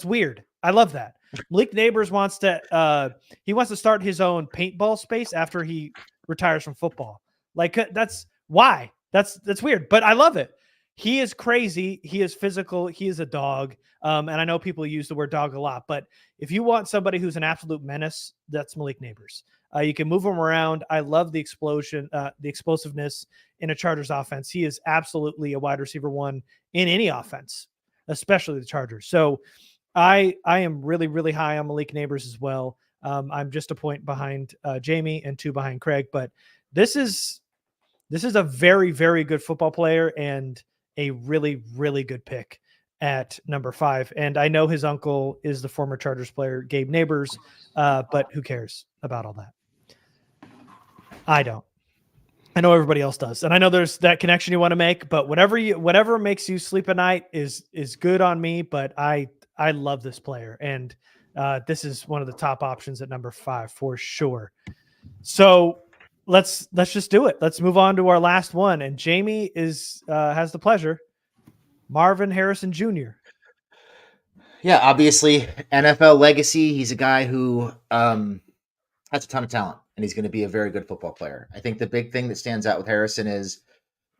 weird. I love that. Malik Nabers wants to start his own paintball space after he retires from football. Like that's why. That's weird, but I love it. He is crazy. He is physical. He is a dog. And I know people use the word dog a lot, but if you want somebody who's an absolute menace, that's Malik Nabers. You can move him around. I love the explosiveness in a Chargers offense. He is absolutely a wide receiver 1 in any offense, especially the Chargers. So I am really, really high on Malik Nabers as well. I'm just a point behind Jamie and 2 behind Craig, but this is a very, very good football player and a really, really good pick at number 5. And I know his uncle is the former Chargers player, Gabe Nabers, but who cares about all that? I don't. I know everybody else does. And I know there's that connection you want to make, but whatever makes you sleep at night is good on me. But I love this player. And this is one of the top options at number 5 for sure. So let's just do it. Let's move on to our last one. And Jamie has the pleasure. Marvin Harrison Jr. Yeah, obviously NFL legacy. He's a guy who has a ton of talent, and he's going to be a very good football player. I think the big thing that stands out with Harrison is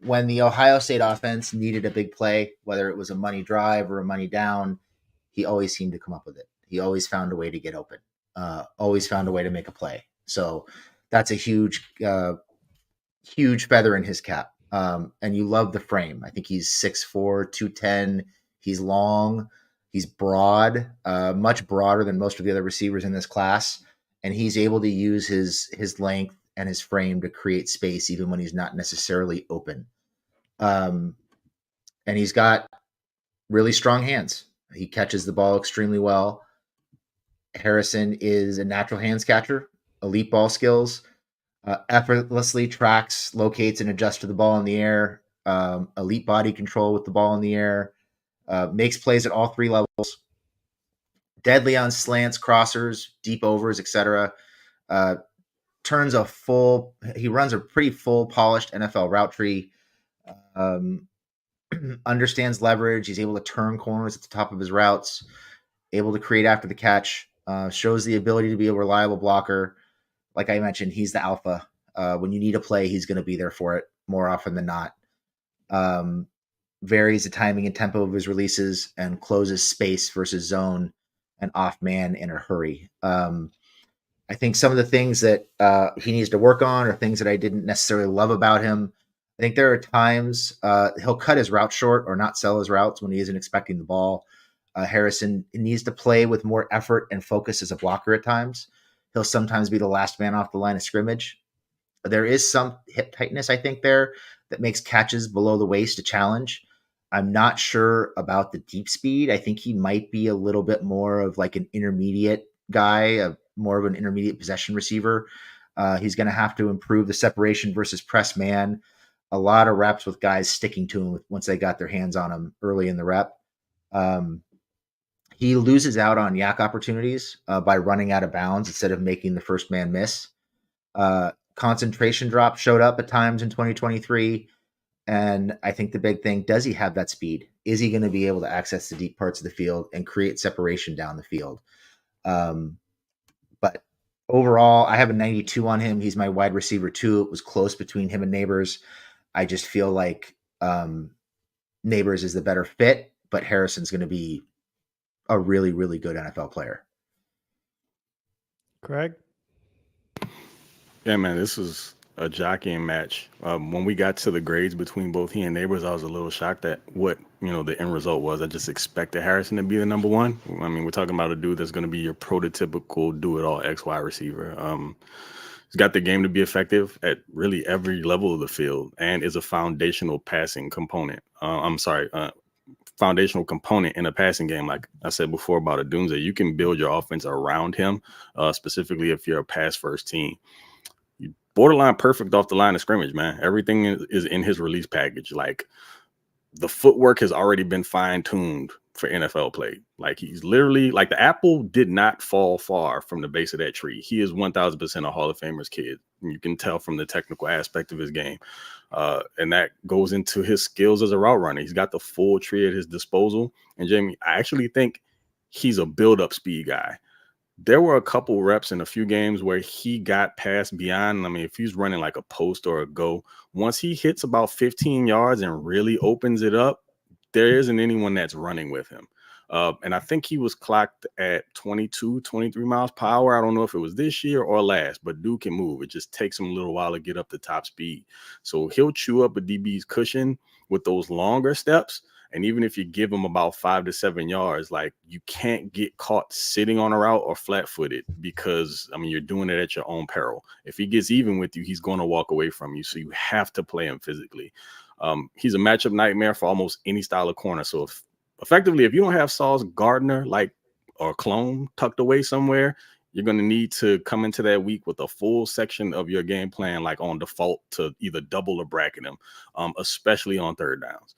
when the Ohio State offense needed a big play, whether it was a money drive or a money down, he always seemed to come up with it. He always found a way to get open, always found a way to make a play. So that's a huge feather in his cap. And you love the frame. I think he's 6'4", 210. He's long. He's broad, much broader than most of the other receivers in this class. And he's able to use his length and his frame to create space even when he's not necessarily open. And he's got really strong hands. He catches the ball extremely well. Harrison is a natural hands catcher. elite ball skills, effortlessly tracks, locates, and adjusts to the ball in the air, elite body control with the ball in the air, makes plays at all three levels, deadly on slants, crossers, deep overs, etc. He runs a pretty full, polished NFL route tree. Understands leverage. He's able to turn corners at the top of his routes, able to create after the catch, shows the ability to be a reliable blocker. Like I mentioned, he's the alpha. When you need a play, he's going to be there for it more often than not. Varies the timing and tempo of his releases and closes space versus zone and off man in a hurry. I think some of the things that he needs to work on are things that I didn't necessarily love about him. I think there are times he'll cut his route short or not sell his routes when he isn't expecting the ball. Harrison needs to play with more effort and focus as a blocker at times. He'll sometimes be the last man off the line of scrimmage. There is some hip tightness, I think, there that makes catches below the waist a challenge. I'm not sure about the deep speed. I think he might be a little bit more of like an intermediate guy, more of an intermediate possession receiver. He's going to have to improve the separation versus press man. A lot of reps with guys sticking to him once they got their hands on him early in the rep. He loses out on yak opportunities by running out of bounds instead of making the first man miss. Concentration drop showed up at times in 2023. And I think the big thing, does he have that speed? Is he going to be able to access the deep parts of the field and create separation down the field? But overall, I have a 92 on him. He's my wide receiver 2. It was close between him and Nabers. I just feel like Nabers is the better fit, but Harrison's going to be a really, really good NFL player. Craig? Yeah, man, this is a jockeying match. When we got to the grades between both he and Nabers, I was a little shocked at what, the end result was. I just expected Harrison to be the number one. I mean, we're talking about a dude that's going to be your prototypical do-it-all XY receiver. He's got the game to be effective at really every level of the field and is a foundational passing component. Foundational component in a passing game. Like I said before about Odunze, you can build your offense around him, specifically if you're a pass-first team. Borderline perfect off the line of scrimmage, man. Everything is in his release package. Like the footwork has already been fine-tuned for NFL play. Like he's literally like the apple did not fall far from the base of that tree. He is 1000% a Hall of Famer's kid. You can tell from the technical aspect of his game. And that goes into his skills as a route runner. He's got the full tree at his disposal. And Jamie, I actually think he's a build-up speed guy. There were a couple reps in a few games where he got past beyond. I mean, if he's running like a post or a go, once he hits about 15 yards and really opens it up, there isn't anyone that's running with him. And I think he was clocked at 22, 23 miles per hour. I don't know if it was this year or last, but dude can move. It just takes him a little while to get up to top speed. So he'll chew up a DB's cushion with those longer steps. And even if you give him about 5 to 7 yards, like you can't get caught sitting on a route or flat-footed because, I mean, you're doing it at your own peril. If he gets even with you, he's going to walk away from you. So you have to play him physically. He's a matchup nightmare for almost any style of corner. So effectively, if you don't have Sauce Gardner or clone tucked away somewhere, you're going to need to come into that week with a full section of your game plan, like on default to either double or bracket him, especially on third downs.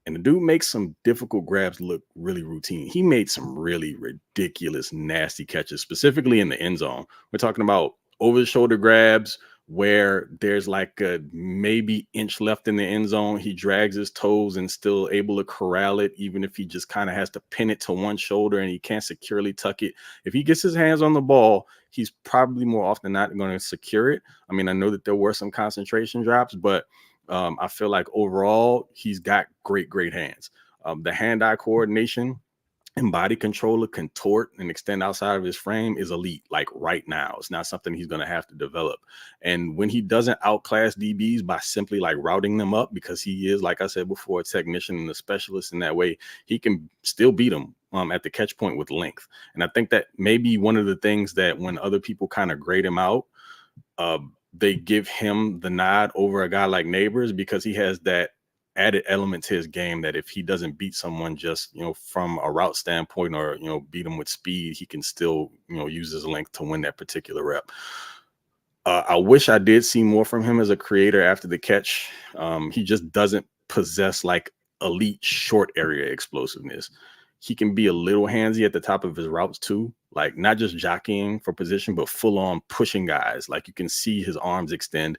And the dude makes some difficult grabs look really routine. He made some really ridiculous, nasty catches, specifically in the end zone. We're talking about over-the-shoulder grabs where there's like a maybe inch left in the end zone. He drags his toes and still able to corral it, even if he just kind of has to pin it to one shoulder and he can't securely tuck it. If he gets his hands on the ball, he's probably more often than not going to secure it. I mean, I know that there were some concentration drops, but I feel like overall he's got great hands. The hand-eye coordination and body control to contort and extend outside of his frame is elite. Like right now, it's not something he's going to have to develop. And when he doesn't outclass DBs by simply like routing them up, because he is, like I said before, a technician and a specialist in that way, he can still beat them at the catch point with length. And I think that maybe one of the things that when other people kind of grade him out, they give him the nod over a guy like Nabers because he has that added element to his game that if he doesn't beat someone just, from a route standpoint or, beat him with speed, he can still, use his length to win that particular rep. I wish I did see more from him as a creator after the catch. He just doesn't possess like elite short area explosiveness. He can be a little handsy at the top of his routes too, like not just jockeying for position, but full on pushing guys. Like you can see his arms extend.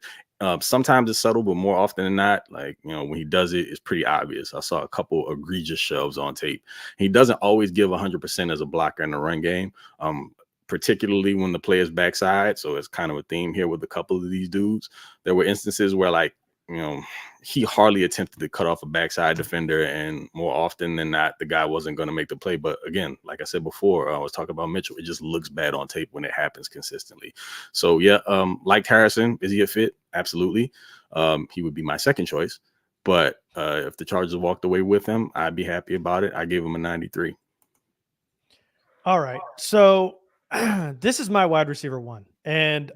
Sometimes it's subtle, but more often than not, like, when he does it, it's pretty obvious. I saw a couple egregious shoves on tape. He doesn't always give 100% as a blocker in the run game, particularly when the player's backside. So it's kind of a theme here with a couple of these dudes. There were instances where, like, he hardly attempted to cut off a backside defender, and more often than not, the guy wasn't going to make the play. But again, like I said before, I was talking about Mitchell. It just looks bad on tape when it happens consistently. So yeah, like Harrison, is he a fit? Absolutely. He would be my second choice. But if the Chargers walked away with him, I'd be happy about it. I gave him a 93. All right. So this is my wide receiver one. And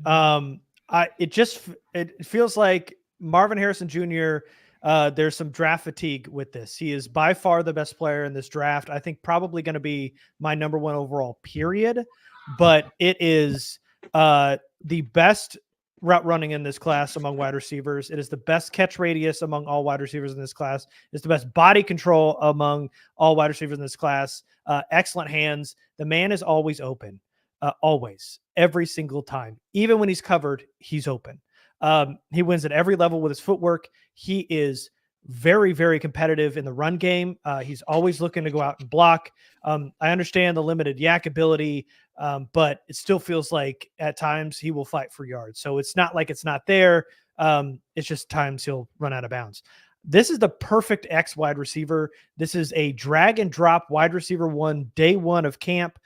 it feels like Marvin Harrison Jr., there's some draft fatigue with this. He is by far the best player in this draft. I think probably going to be my number one overall, period. But it is the best route running in this class among wide receivers. It is the best catch radius among all wide receivers in this class. It's the best body control among all wide receivers in this class. Excellent hands. The man is always open. Always. Every single time. Even when he's covered, he's open. He wins at every level with his footwork. He is very, very competitive in the run game. He's always looking to go out and block. I understand the limited yak ability, but it still feels like at times he will fight for yards. So it's not like it's not there. It's just times he'll run out of bounds. This is the perfect X wide receiver. This is a drag and drop wide receiver one, day one of camp.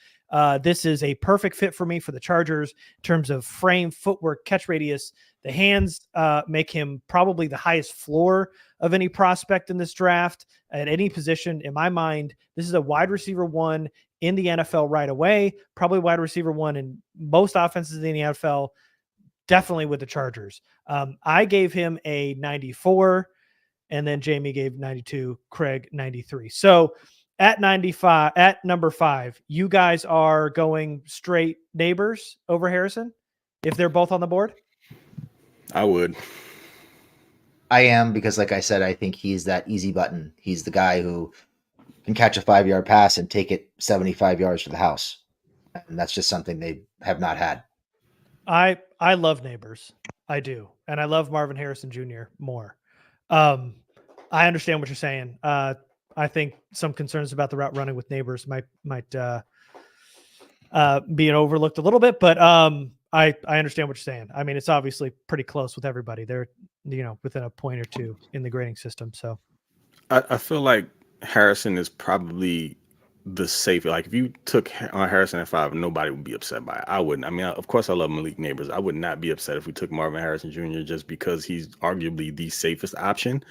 This is a perfect fit for me for the Chargers in terms of frame, footwork, catch radius. The hands make him probably the highest floor of any prospect in this draft at any position. In my mind, this is a wide receiver one in the NFL right away, probably wide receiver one in most offenses in the NFL, definitely with the Chargers. I gave him a 94, and then Jamie gave 92, Craig 93. So at 95, at number 5, you guys are going straight Nabers over Harrison if they're both on the board? I would. I am, because like I said, I think he's that easy button. He's the guy who can catch a 5-yard pass and take it 75 yards to the house. And that's just something they have not had. I love Nabers. I do. And I love Marvin Harrison Jr. more. I understand what you're saying. I think some concerns about the route running with Nabers might be overlooked a little bit, but I understand what you're saying. I mean, it's obviously pretty close with everybody. They're, within a point or two in the grading system. So I feel like Harrison is probably the safe. Like if you took Harrison at 5, nobody would be upset by it. I wouldn't. I mean, of course I love Malik Nabers. I would not be upset if we took Marvin Harrison Jr. just because he's arguably the safest option.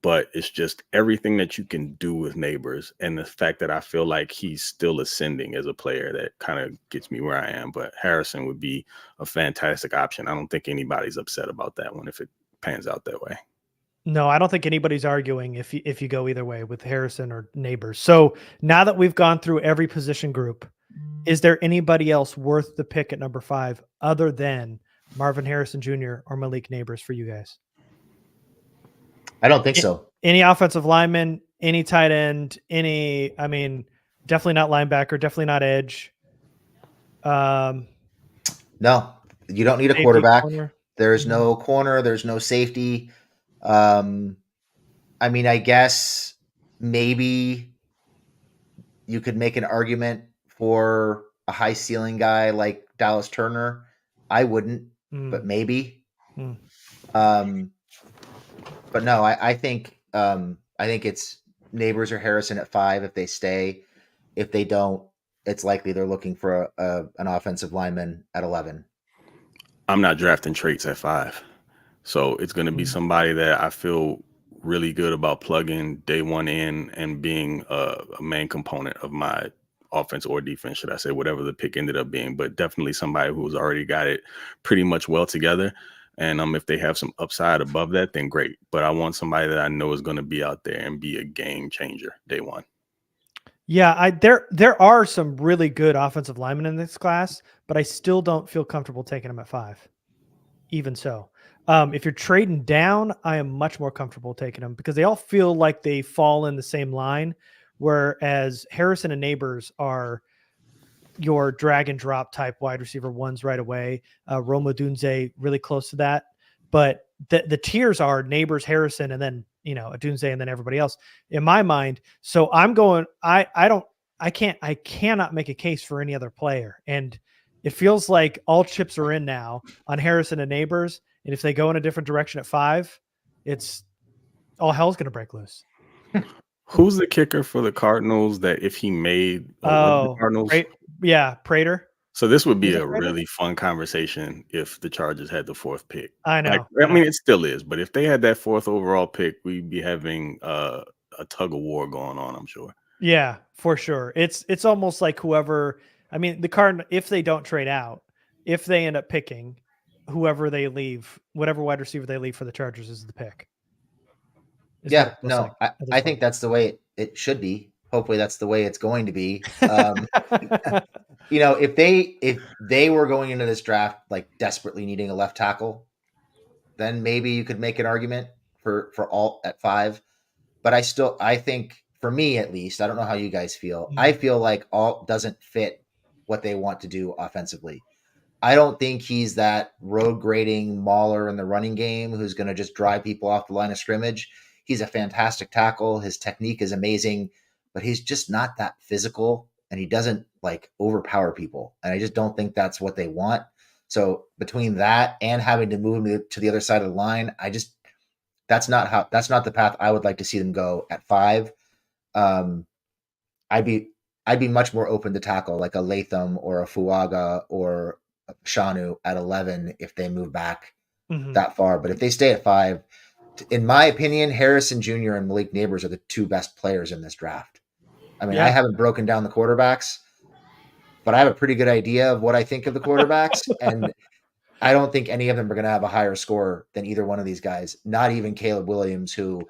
But it's just everything that you can do with Nabers and the fact that I feel like he's still ascending as a player that kind of gets me where I am. But Harrison would be a fantastic option. I don't think anybody's upset about that one if it pans out that way. No, I don't think anybody's arguing if you go either way with Harrison or Nabers. So now that we've gone through every position group, is there anybody else worth the pick at number 5 other than Marvin Harrison Jr. or Malik Nabers for you guys? I don't think so. Any offensive lineman, any tight end, definitely not linebacker, definitely not edge. No, you don't need a quarterback. Corner. There's no corner. There's no safety. I guess maybe you could make an argument for a high ceiling guy like Dallas Turner. I wouldn't, but maybe. But no, I think it's Nabers or Harrison at 5 if they stay. If they don't, it's likely they're looking for an offensive lineman at 11. I'm not drafting traits at 5. So it's going to be somebody that I feel really good about plugging day one in and being a main component of my offense or defense, should I say, whatever the pick ended up being, but definitely somebody who's already got it pretty much well together. And if they have some upside above that, then great. But I want somebody that I know is going to be out there and be a game changer day one. Yeah, there are some really good offensive linemen in this class, but I still don't feel comfortable taking them at 5. Even so, if you're trading down, I am much more comfortable taking them because they all feel like they fall in the same line, whereas Harrison and Nabers are your drag and drop type wide receiver ones right away. Odunze really close to that, but the tiers are Nabers, Harrison, and then Odunze, and then everybody else in my mind. So I'm going. I cannot make a case for any other player, and it feels like all chips are in now on Harrison and Nabers. And if they go in a different direction at 5, it's all hell's going to break loose. Who's the kicker for the Cardinals that if he made the Cardinals? Prater. So this would be a really fun conversation if the Chargers had the 4th pick. I know. I mean, it still is, but if they had that 4th overall pick, we'd be having a tug of war going on, I'm sure. Yeah, for sure. It's almost like whoever, I mean, the Cardinals, if they don't trade out, if they end up picking whoever they leave, whatever wide receiver they leave for the Chargers is the pick. I think that's the way it should be. Hopefully that's the way it's going to be. If they were going into this draft like desperately needing a left tackle, then maybe you could make an argument for Alt at 5. But I think for me at least, I don't know how you guys feel. I feel like Alt doesn't fit what they want to do offensively. I don't think he's that road grading mauler in the running game who's going to just drive people off the line of scrimmage. He's a fantastic tackle. His technique is amazing, but he's just not that physical, and he doesn't like overpower people. And I just don't think that's what they want. So between that and having to move him to the other side of the line, that's not the path I would like to see them go at 5. I'd be much more open to tackle like a Latham or a Fuaga or a Shanu at 11 if they move back that far. But if they stay at 5, in my opinion, Harrison Jr. and Malik Nabers are the 2 best players in this draft. I mean, I haven't broken down the quarterbacks, but I have a pretty good idea of what I think of the quarterbacks. And I don't think any of them are going to have a higher score than either one of these guys. Not even Caleb Williams, who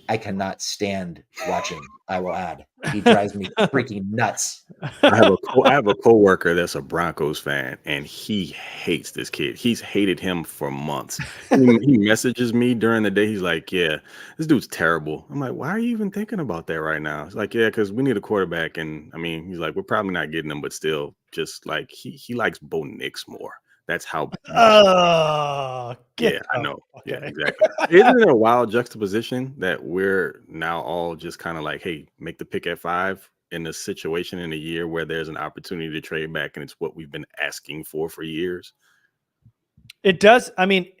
I cannot stand watching. I will add, he drives me freaking nuts. I have a coworker that's a Broncos fan, and he hates this kid. He's hated him for months. He messages me during the day. He's like, "Yeah, this dude's terrible." I'm like, "Why are you even thinking about that right now?" It's like, "Yeah, because we need a quarterback." And I mean, he's like, "We're probably not getting him, but still, just like he likes Bo Nix more." That's how. I know. Okay. Yeah, exactly. Isn't it a wild juxtaposition that we're now all just kind of like, hey, make the pick at 5 in a situation in a year where there's an opportunity to trade back, and it's what we've been asking for years. It does. I mean,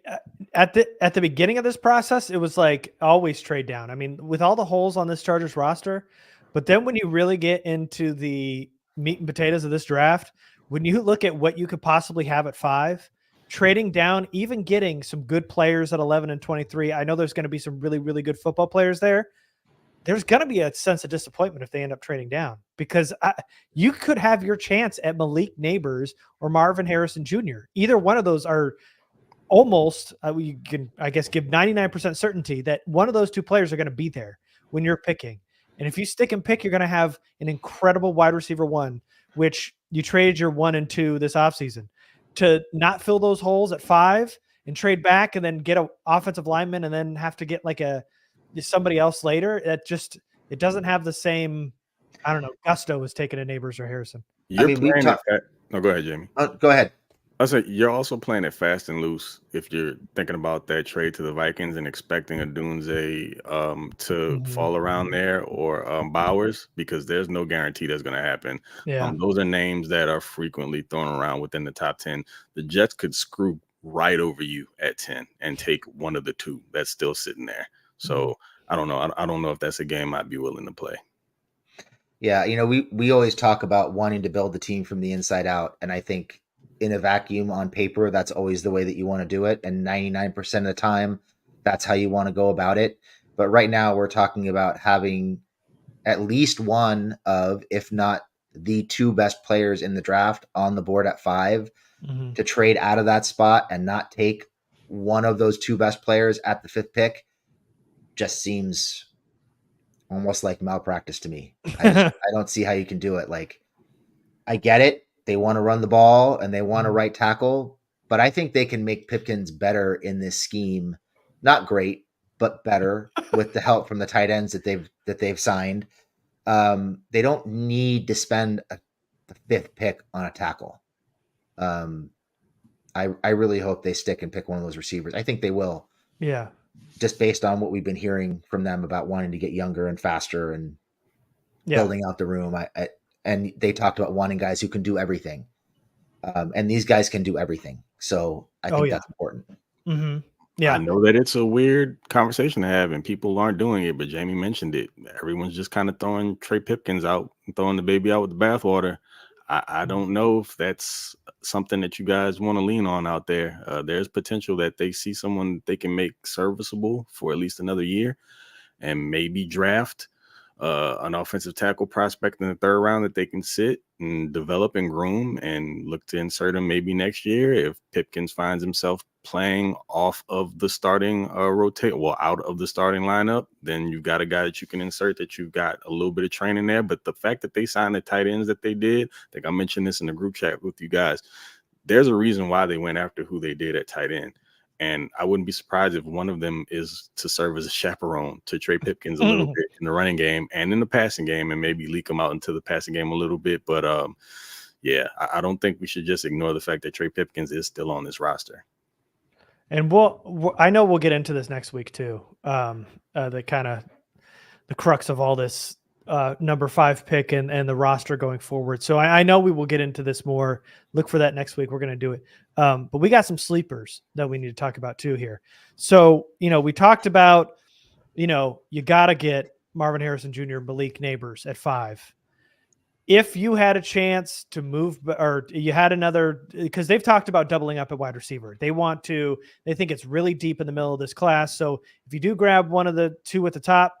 at the beginning of this process, it was like always trade down. I mean, with all the holes on this Chargers roster, but then when you really get into the meat and potatoes of this draft, when you look at what you could possibly have at 5, trading down, even getting some good players at 11 and 23, I know there's going to be some really, really good football players there. There's going to be a sense of disappointment if they end up trading down, because you could have your chance at Malik Nabers or Marvin Harrison Jr. Either one of those are almost, you can, I guess, give 99% certainty that one of those 2 players are going to be there when you're picking. And if you stick and pick, you're going to have an incredible wide receiver 1, which you traded your 1 and 2 this offseason. To not fill those holes at 5 and trade back and then get an offensive lineman and then have to get like somebody else later, it doesn't have the same, I don't know, gusto as taking a Nabers or Harrison. No, go ahead, Jamie. Go ahead. I said you're also playing it fast and loose if you're thinking about that trade to the Vikings and expecting Odunze to fall around there or Bowers, because there's no guarantee that's going to happen. Yeah. Those are names that are frequently thrown around within the top 10. The Jets could screw right over you at 10 and take one of the 2 that's still sitting there. So I don't know. I don't know if that's a game I'd be willing to play. Yeah, we always talk about wanting to build the team from the inside out, and I think in a vacuum on paper, that's always the way that you want to do it. And 99% of the time, that's how you want to go about it. But right now we're talking about having at least one of, if not the 2 best players in the draft on the board at 5 to trade out of that spot and not take one of those two best players at the 5th pick just seems almost like malpractice to me. I don't see how you can do it. Like, I get it. They want to run the ball and they want to right tackle, but I think they can make Pipkins better in this scheme. Not great, but better with the help from the tight ends that they've signed. They don't need to spend the 5th pick on a tackle. I really hope they stick and pick one of those receivers. I think they will. Yeah. Just based on what we've been hearing from them about wanting to get younger and faster and building out the room. And they talked about wanting guys who can do everything. And these guys can do everything. So I think that's important. Mm-hmm. Yeah. I know that it's a weird conversation to have and people aren't doing it, but Jamie mentioned it. Everyone's just kind of throwing Trey Pipkins out, throwing the baby out with the bathwater. I don't know if that's something that you guys want to lean on out there. There's potential that they see someone they can make serviceable for at least another year and maybe draft an offensive tackle prospect in the 3rd round that they can sit and develop and groom and look to insert him maybe next year. If Pipkins finds himself playing off of the starting out of the starting lineup, then you've got a guy that you can insert that you've got a little bit of training there. But the fact that they signed the tight ends that they did, I think I mentioned this in the group chat with you guys, there's a reason why they went after who they did at tight end. And I wouldn't be surprised if one of them is to serve as a chaperone to Trey Pipkins a little bit in the running game and in the passing game and maybe leak him out into the passing game a little bit. But I don't think we should just ignore the fact that Trey Pipkins is still on this roster. And I know we'll get into this next week too. The kind of the crux of all this number 5 pick and the roster going forward. So I know we will get into this more. Look for that next week. We're going to do it. But we got some sleepers that we need to talk about too here. So, we talked about, you got to get Marvin Harrison Jr., Malik Nabers at 5. If you had a chance to move, or you had another, because they've talked about doubling up at wide receiver. They think it's really deep in the middle of this class. So if you do grab one of the 2 at the top,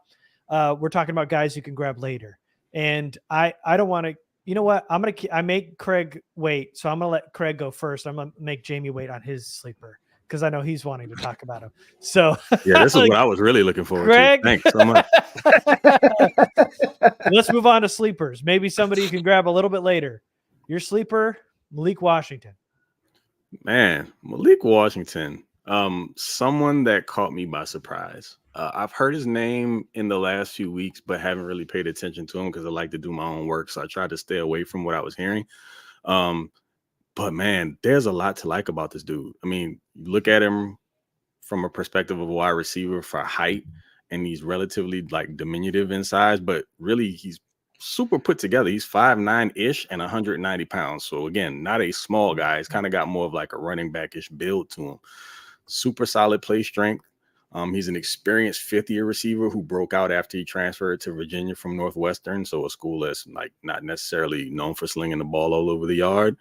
we're talking about guys you can grab later. And I don't want to, you know what? I make Craig wait. So I'm going to let Craig go first. I'm going to make Jamie wait on his sleeper because I know he's wanting to talk about him. So yeah, this is what I was really looking forward to. Thanks so much. Let's move on to sleepers. Maybe somebody you can grab a little bit later. Your sleeper, Malik Washington. Man, Malik Washington, someone that caught me by surprise. I've heard his name in the last few weeks, but haven't really paid attention to him because I like to do my own work. So I tried to stay away from what I was hearing. But man, there's a lot to like about this dude. I mean, you look at him from a perspective of a wide receiver for height, and he's relatively like diminutive in size, but really he's super put together. He's 5'9" and 190 pounds. So again, not a small guy. He's kind of got more of like a running back-ish build to him. Super solid play strength. He's an experienced 5th-year receiver who broke out after he transferred to Virginia from Northwestern. So a school that's like not necessarily known for slinging the ball all over the yard.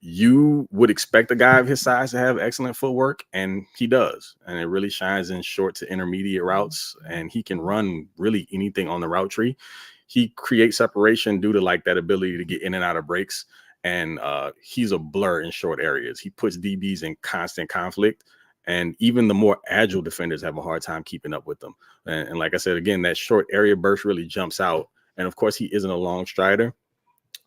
You would expect a guy of his size to have excellent footwork, and he does. And it really shines in short to intermediate routes, and he can run really anything on the route tree. He creates separation due to like that ability to get in and out of breaks. And he's a blur in short areas. He puts DBs in constant conflict. And even the more agile defenders have a hard time keeping up with them. And like I said, again, that short area burst really jumps out. And of course, he isn't a long strider,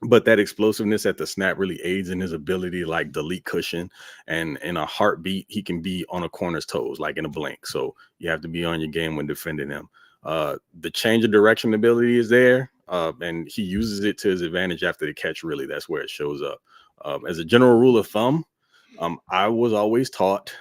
but that explosiveness at the snap really aids in his ability to like delete cushion. And in a heartbeat, he can be on a corner's toes, like in a blink. So you have to be on your game when defending him. The change of direction ability is there, and he uses it to his advantage after the catch. Really, that's where it shows up. As a general rule of thumb, I was always taught,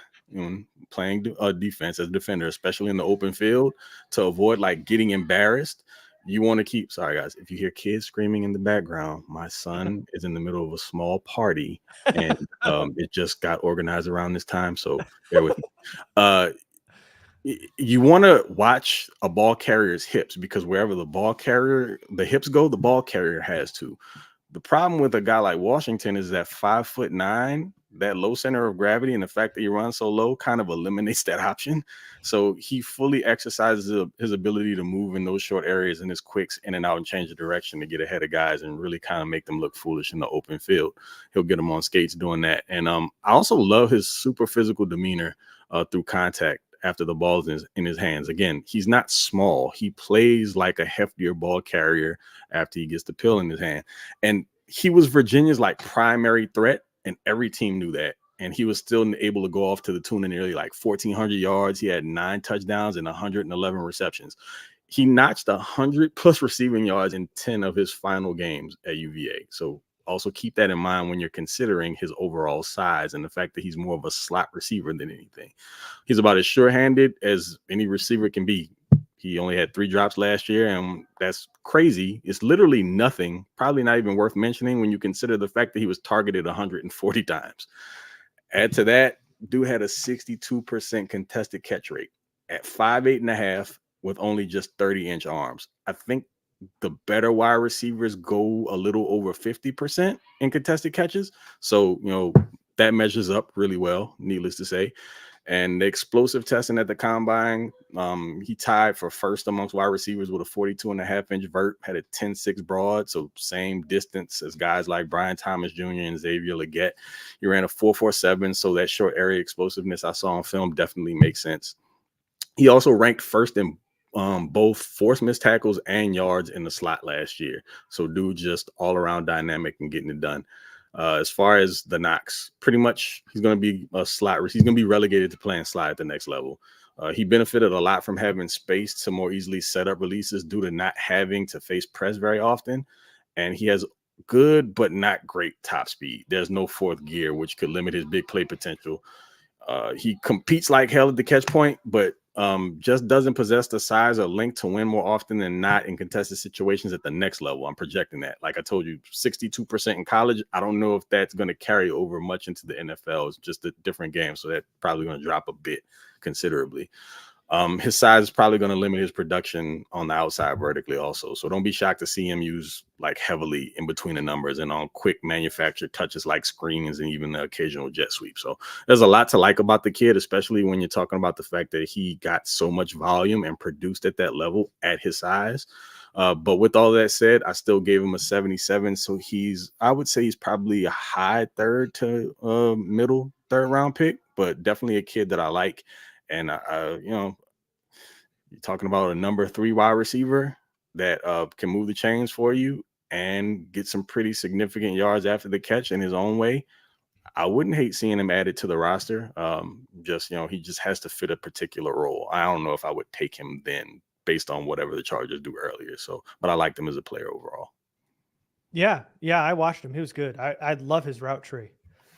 playing defense as a defender, especially in the open field, to avoid like getting embarrassed. You want to keep, sorry guys, if you hear kids screaming in the background, my son is in the middle of a small party and it just got organized around this time. So bear with me. You want to watch a ball carrier's hips, because wherever the hips go, the ball carrier has to. The problem with a guy like Washington is that 5'9" that low center of gravity and the fact that he runs so low kind of eliminates that option. So he fully exercises his ability to move in those short areas and his quicks in and out and change the direction to get ahead of guys and really kind of make them look foolish in the open field. He'll get them on skates doing that. And I also love his super physical demeanor through contact after the ball is in his hands. Again, he's not small. He plays like a heftier ball carrier after he gets the pill in his hand. And he was Virginia's like primary threat, and every team knew that. And he was still able to go off to the tune of nearly like 1,400 yards. He had 9 touchdowns and 111 receptions. He notched 100 plus receiving yards in 10 of his final games at UVA. So also keep that in mind when you're considering his overall size and the fact that he's more of a slot receiver than anything. He's about as sure-handed as any receiver can be. He only had 3 drops last year, and that's crazy. It's literally nothing, probably not even worth mentioning when you consider the fact that he was targeted 140 times. Add to that, dude had a 62% contested catch rate at 5'8.5" with only just 30-inch arms. I think the better wide receivers go a little over 50% in contested catches. So, that measures up really well, needless to say. And the explosive testing at the combine, he tied for first amongst wide receivers with a 42.5-inch vert, had a 10.6 broad, so same distance as guys like Brian Thomas Jr. and Xavier Leggett. He ran a 4.47, so that short area explosiveness I saw on film definitely makes sense. He also ranked first in both forced missed tackles and yards in the slot last year. So dude just all around dynamic and getting it done. As far as the knocks, pretty much he's going to be a slot. He's going to be relegated to playing slot at the next level. He benefited a lot from having space to more easily set up releases due to not having to face press very often. And he has good but not great top speed. There's no fourth gear, which could limit his big play potential. He competes like hell at the catch point, but just doesn't possess the size or length to win more often than not in contested situations at the next level. I'm projecting that. Like I told you, 62% in college. I don't know if that's going to carry over much into the NFL. It's just a different game, so that's probably going to drop a bit considerably. His size is probably going to limit his production on the outside vertically also. So don't be shocked to see him use like heavily in between the numbers and on quick manufactured touches like screens and even the occasional jet sweep. So there's a lot to like about the kid, especially when you're talking about the fact that he got so much volume and produced at that level at his size. But with all that said, I still gave him a 77. So I would say he's probably a high third to middle third round pick, but definitely a kid that I like. And, you're talking about a number 3 wide receiver that can move the chains for you and get some pretty significant yards after the catch in his own way. I wouldn't hate seeing him added to the roster. He just has to fit a particular role. I don't know if I would take him then based on whatever the Chargers do earlier. So, but I liked him as a player overall. Yeah, I watched him. He was good. I love his route tree.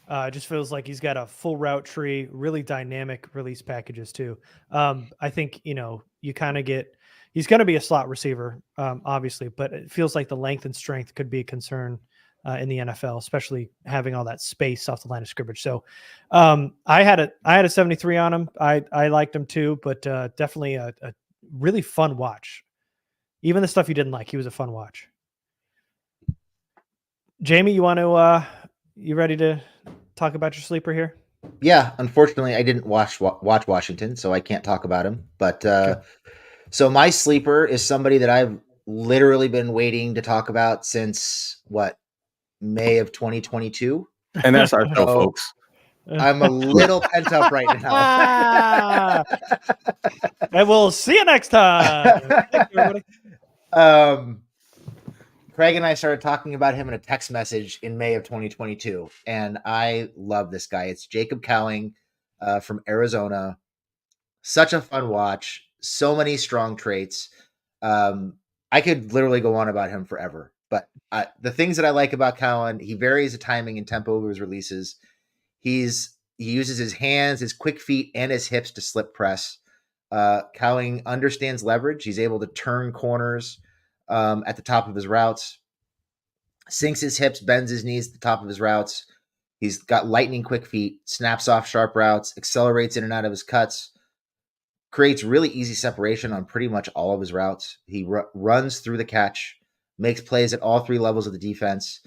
It just feels like he's got a full route tree, really dynamic release packages too. I think, you kind of he's going to be a slot receiver, obviously, but it feels like the length and strength could be a concern in the NFL, especially having all that space off the line of scrimmage. So I had a 73 on him. I liked him too, but definitely a really fun watch. Even the stuff you didn't like, he was a fun watch. Jamie, you ready to talk about your sleeper here? Yeah, unfortunately, I didn't watch Washington, so I can't talk about him. But Sure. So my sleeper is somebody that I've literally been waiting to talk about since May of 2022. And that's our show, folks. I'm a little pent up right now. And we'll see you next time. Thanks, everybody. Craig and I started talking about him in a text message in May of 2022, and I love this guy. It's Jacob Cowing from Arizona. Such a fun watch. So many strong traits. I could literally go on about him forever, but the things that I like about Cowan, he varies the timing and tempo of his releases. He uses his hands, his quick feet, and his hips to slip press. Cowing understands leverage. He's able to turn corners at the top of his routes, sinks his hips, bends his knees at the top of his routes. He's got lightning quick feet, snaps off sharp routes, accelerates in and out of his cuts, creates really easy separation on pretty much all of his routes. He runs through the catch, makes plays at all 3 levels of the defense.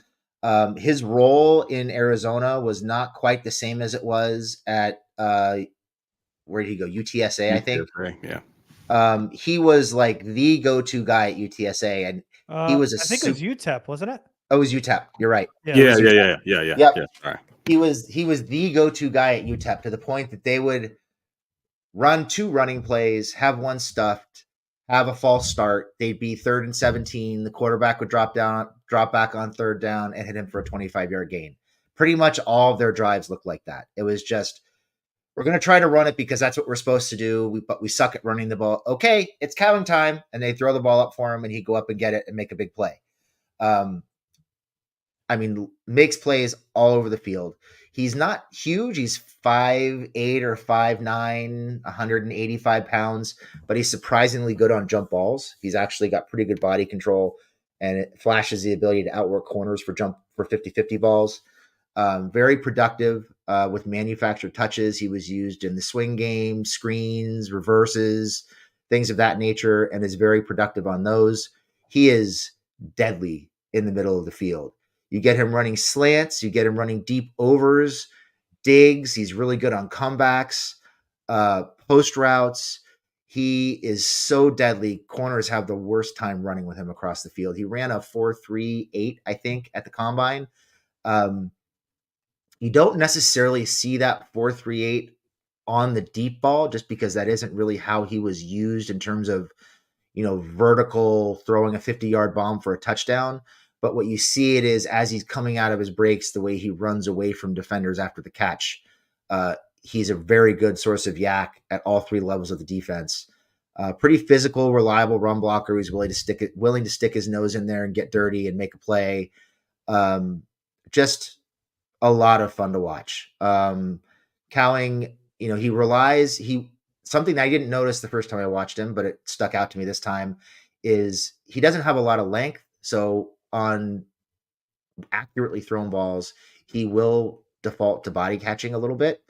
His role in Arizona was not quite the same as it was at where did he go? UTSA, I think. Yeah. He was like the go-to guy at UTSA, and he was I think it was UTEP, wasn't it? Oh, it was UTEP. You're right. Yeah. Yep. Yeah. All right. He was the go-to guy at UTEP to the point that they would run 2 running plays, have one stuffed, have a false start. They'd be 3rd and 17. The quarterback would drop back on 3rd down, and hit him for a 25-yard gain. Pretty much all of their drives looked like that. It was just, we're going to try to run it because that's what we're supposed to do, but we suck at running the ball. Okay, it's Cowing time, and they throw the ball up for him, and he'd go up and get it and make a big play. I mean, makes plays all over the field. He's not huge. He's 5'8" or 5'9", 185 pounds, but he's surprisingly good on jump balls. He's actually got pretty good body control, and it flashes the ability to outwork corners for 50-50 balls. Very productive with manufactured touches. He was used in the swing game, screens, reverses, things of that nature, and is very productive on those. He is deadly in the middle of the field. You get him running slants, you get him running deep overs, digs. He's really good on comebacks, post routes. He is so deadly. Corners have the worst time running with him across the field. He ran a 4.38, I think, at the combine. You don't necessarily see that 4.38 on the deep ball, just because that isn't really how he was used in terms of, vertical throwing a 50-yard bomb for a touchdown. But what you see it is, as he's coming out of his breaks, the way he runs away from defenders after the catch. He's a very good source of yak at all 3 levels of the defense. Pretty physical, reliable run blocker who's willing to stick his nose in there and get dirty and make a play. Just a lot of fun to watch. Cowing, something that I didn't notice the first time I watched him, but it stuck out to me this time, is he doesn't have a lot of length. So on accurately thrown balls, he will default to body catching a little bit.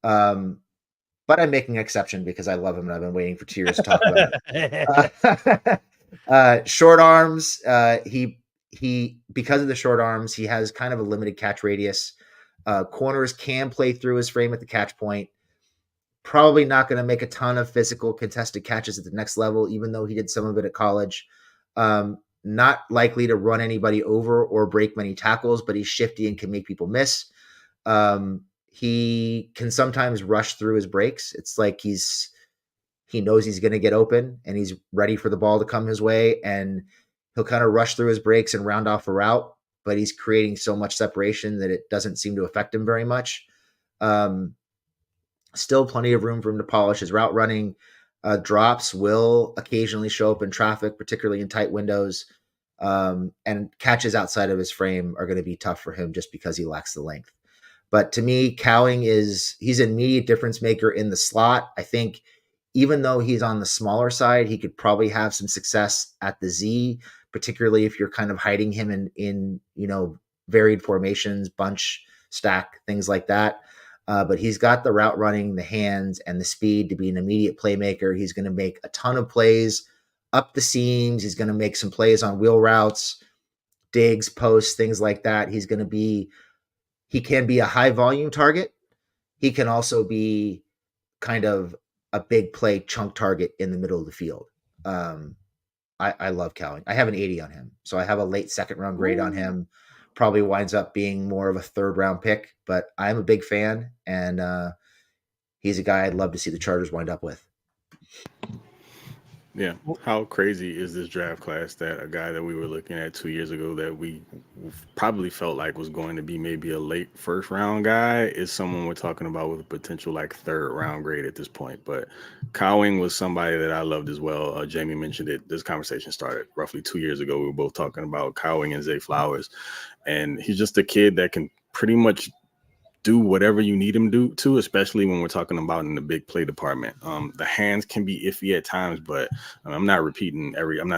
But I'm making an exception because I love him and I've been waiting for 2 years to talk about it. Short arms, he because of the short arms, he has kind of a limited catch radius. Corners can play through his frame at the catch point. Probably not going to make a ton of physical contested catches at the next level, even though he did some of it at college. Not likely to run anybody over or break many tackles, but he's shifty and can make people miss. He can sometimes rush through his breaks. It's like he knows he's going to get open and he's ready for the ball to come his way, and he'll kind of rush through his breaks and round off a route, but he's creating so much separation that it doesn't seem to affect him very much. Still plenty of room for him to polish his route running. Drops will occasionally show up in traffic, particularly in tight windows. And catches outside of his frame are going to be tough for him just because he lacks the length. But to me, Cowing he's an immediate difference maker in the slot. I think even though he's on the smaller side, he could probably have some success at the Z, particularly if you're kind of hiding him in varied formations, bunch, stack, things like that. But he's got the route running, the hands, and the speed to be an immediate playmaker. He's going to make a ton of plays up the seams. He's going to make some plays on wheel routes, digs, posts, things like that. He can be a high volume target. He can also be kind of a big play chunk target in the middle of the field. I love Cowing. I have an 80 on him. So I have a late 2nd round grade on him. Probably winds up being more of a 3rd round pick, but I'm a big fan, and he's a guy I'd love to see the Chargers wind up with. Yeah. How crazy is this draft class that a guy that we were looking at 2 years ago that we probably felt like was going to be maybe a late 1st round guy is someone we're talking about with a potential 3rd round grade at this point. But Cowing was somebody that I loved as well. Jamie mentioned it. This conversation started roughly 2 years ago. We were both talking about Cowing and Zay Flowers, and he's just a kid that can pretty much do whatever you need him to, especially when we're talking about in the big play department. The hands can be iffy at times, but I'm not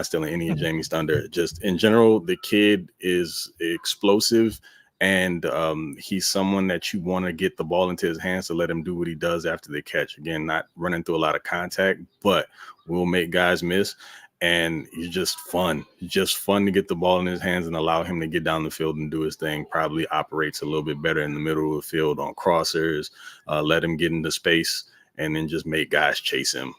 stealing any of Jamie's thunder. Just in general, the kid is explosive, and he's someone that you want to get the ball into his hands to let him do what he does after the catch. Again, not running through a lot of contact, but will make guys miss. and he's just fun to get the ball in his hands and allow him to get down the field and do his thing. Probably operates a little bit better in the middle of the field on crossers, let him get into space, and then just make guys chase him.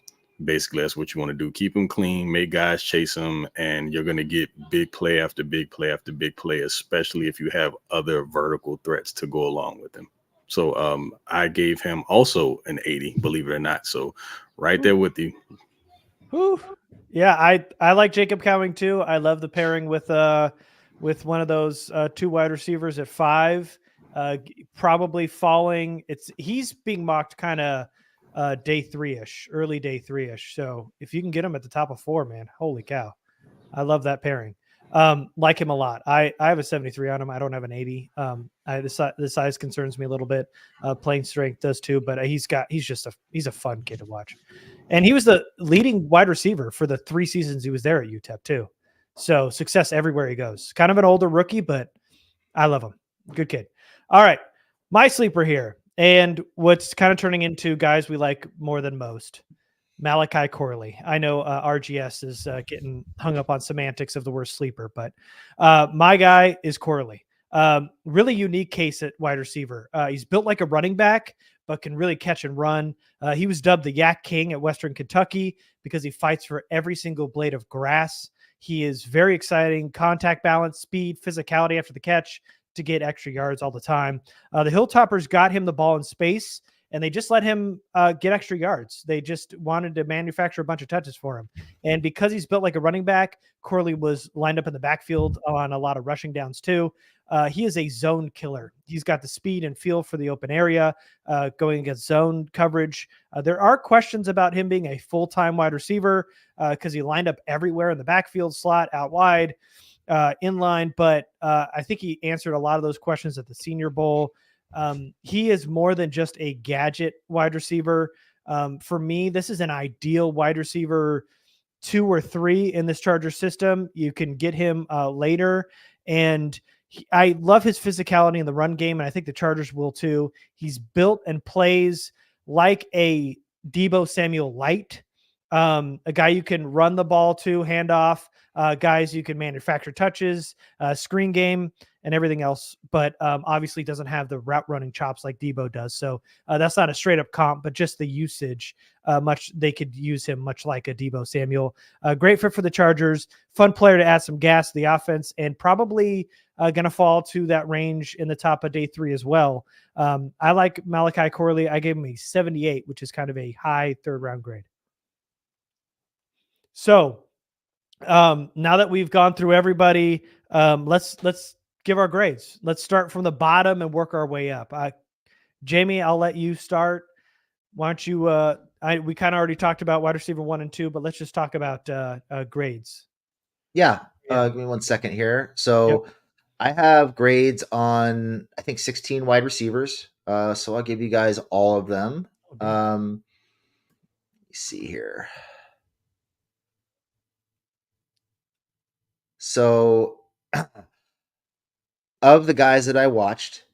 Basically, that's what you want to do. Keep him clean, make guys chase him, and you're going to get big play after big play after big play, especially if you have other vertical threats to go along with him. So I gave him also an 80, believe it or not. So right there with you. Whew. Yeah, I like Jacob Cowing too. I love the pairing with one of those two wide receivers at 5. Probably falling. He's being mocked kind of day 3-ish, early day 3-ish. So if you can get him at the top of 4, man, holy cow. I love that pairing. Like him a lot. I have a 73 on him. I don't have an 80. The size concerns me a little bit. Playing strength does too, but he's a fun kid to watch. And he was the leading wide receiver for the 3 seasons he was there at UTEP too. So success everywhere he goes. Kind of an older rookie, but I love him. Good kid. All right. My sleeper here, and what's kind of turning into guys we like more than most. Malachi Corley. I know RGS is getting hung up on semantics of the word sleeper, but my guy is Corley. Really unique case at wide receiver. He's built like a running back, but can really catch and run. He was dubbed the Yak King at Western Kentucky because he fights for every single blade of grass. He is very exciting, contact balance, speed, physicality after the catch to get extra yards all the time. The Hilltoppers got him the ball in space, and they just let him get extra yards. They just wanted to manufacture a bunch of touches for him. And because he's built like a running back, Corley was lined up in the backfield on a lot of rushing downs too. He is a zone killer. He's got the speed and feel for the open area, going against zone coverage. There are questions about him being a full-time wide receiver because he lined up everywhere in the backfield, slot, out wide, inline. But I think he answered a lot of those questions at the Senior Bowl. He is more than just a gadget wide receiver. For me, this is an ideal wide receiver 2 or 3 in this Charger system. You can get him later, and I love his physicality in the run game, and I think the Chargers will too. He's built and plays like a Deebo Samuel light, a guy you can run the ball to, hand off, guys you can manufacture touches, screen game, and everything else, but obviously doesn't have the route running chops like Deebo does. So that's not a straight up comp, but just the usage, they could use him much like a Deebo Samuel. Great fit for the Chargers, fun player to add some gas to the offense, and probably going to fall to that range in the top of day 3 as well. I like Malachi Corley. I gave him a 78, which is kind of a high 3rd round grade. So now that we've gone through everybody, let's give our grades. Let's start from the bottom and work our way up. Jamie, I'll let you start. Why don't you, we kind of already talked about wide receiver 1 and 2, but let's just talk about grades. Yeah. Give me 1 second here. So I have grades on, I think 16 wide receivers. So I'll give you guys all of them. Okay. Let me see here. So of the guys that I watched,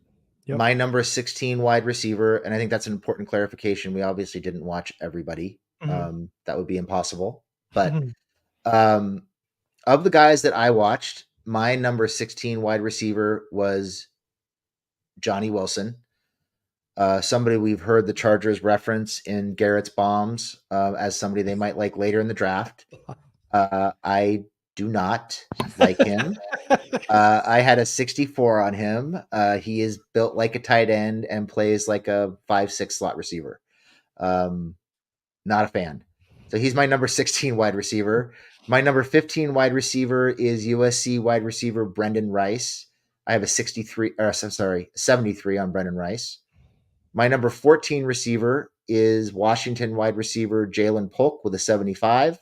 my number 16 wide receiver, and I think that's an important clarification. We obviously didn't watch everybody. Mm-hmm. That would be impossible. But of the guys that I watched, my number 16 wide receiver was Johnny Wilson. Somebody we've heard the Chargers reference in Garrett's bombs as somebody they might like later in the draft. I do not like him. I had a 64 on him. He is built like a tight end and plays like a 5'6" slot receiver. Not a fan. So he's my number 16 wide receiver. My number 15 wide receiver is USC wide receiver Brendan Rice. I have a 73 on Brendan Rice. My number 14 receiver is Washington wide receiver Jalen Polk with a 75.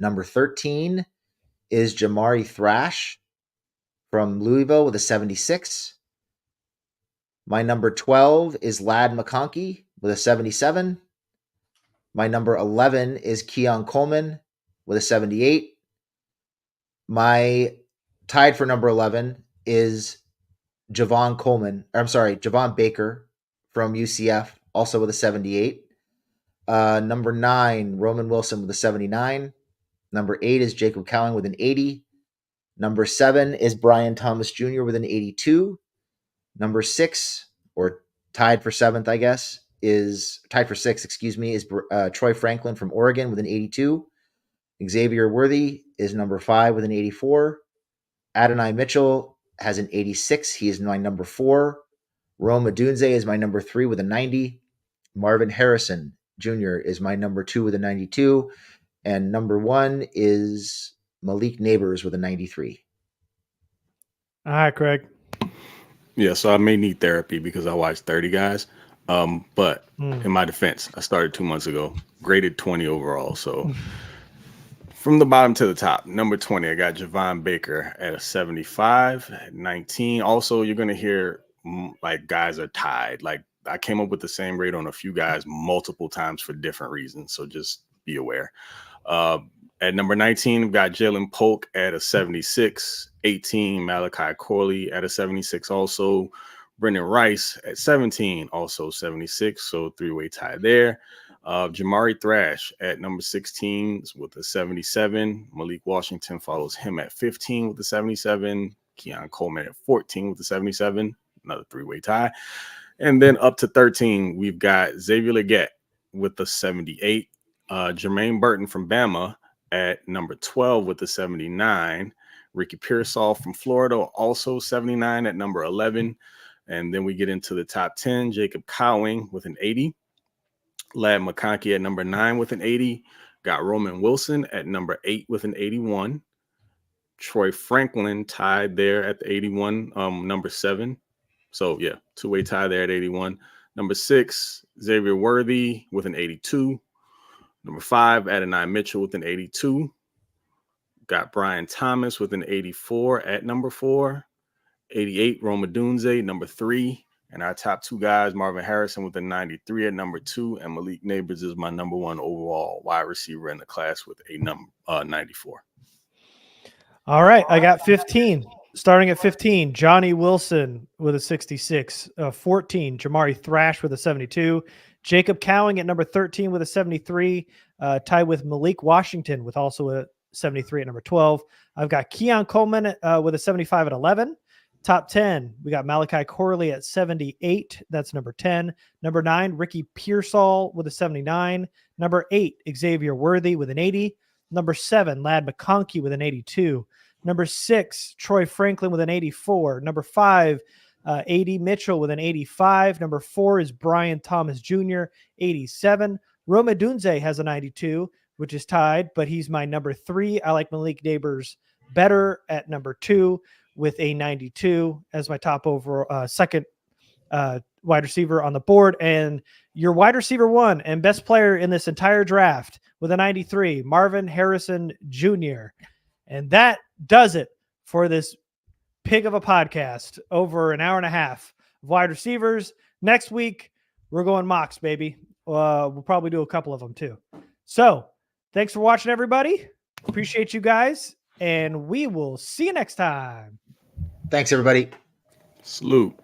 Number 13 is Jamari Thrash from Louisville with a 76. My number 12 is Lad McConkey with a 77. My number 11 is Keon Coleman with a 78. My tied for number 11 is Javon Baker from UCF, also with a 78. Number 9, Roman Wilson with a 79. Number 8 is Jacob Cowing with an 80. Number 7 is Brian Thomas Jr. with an 82. Number 6, or tied for 7th, I guess, is tied for 6th, is Troy Franklin from Oregon with an 82. Xavier Worthy is number 5 with an 84. Adonai Mitchell has an 86. He is my number 4. Odunze is my number 3 with a 90. Marvin Harrison Jr. is my number 2 with a 92. And number 1 is Malik Nabers with a 93. All right, Craig. Yeah, so I may need therapy because I watched 30 guys. But in my defense, I started 2 months ago, graded 20 overall. So from the bottom to the top, number 20, I got Javon Baker at a 75. At 19, also, you're going to hear like guys are tied. Like I came up with the same grade on a few guys multiple times for different reasons. So just be aware. At number 19, we've got Jalen Polk at a 76. 18, Malachi Corley at a 76 also. Brendan Rice at 17, also 76. So three-way tie there. Jamari Thrash at number 16 with a 77. Malik Washington follows him at 15 with a 77. Keon Coleman at 14 with a 77. Another three-way tie. And then up to 13, we've got Xavier Leggett with a 78. Jermaine Burton from Bama at number 12 with a 79. Ricky Pearsall from Florida, also 79 at number 11. And then we get into the top 10. Jacob Cowing with an 80. Lad McConkey at number 9 with an 80. Got Roman Wilson at number 8 with an 81. Troy Franklin tied there at the 81, number 7. So, yeah, two-way tie there at 81. Number 6, Xavier Worthy with an 82. Number 5, Adonai Mitchell with an 82. Got Brian Thomas with an 84 at number 4. 88, Odunze, number 3. And our top 2 guys, Marvin Harrison with a 93 at number 2. And Malik Nabers is my number 1 overall wide receiver in the class with a number 94. All right, I got 15. Starting at 15, Johnny Wilson with a 66. 14, Jamari Thrash with a 72. Jacob Cowing at number 13 with a 73. Tied with Malik Washington with also a 73 at number 12. I've got Keon Coleman with a 75 at 11. Top 10, we got Malachi Corley at 78. That's number 10. Number 9, Ricky Pearsall with a 79. Number 8, Xavier Worthy with an 80. Number 7, Lad McConkey with an 82. Number 6, Troy Franklin with an 84. Number 5, Adonai Mitchell with an 85. Number 4 is Brian Thomas Jr., 87. Odunze has a 92, which is tied, but he's my number 3. I like Malik Nabers better at number 2 with a 92 as my top overall second wide receiver on the board. And your wide receiver 1 and best player in this entire draft with a 93, Marvin Harrison Jr. And that does it for this pig of a podcast, over an hour and a half of wide receivers. Next week, we're going mocks, baby. We'll probably do a couple of them too. So thanks for watching, everybody. Appreciate you guys, and we will see you next time. Thanks, everybody. Salute.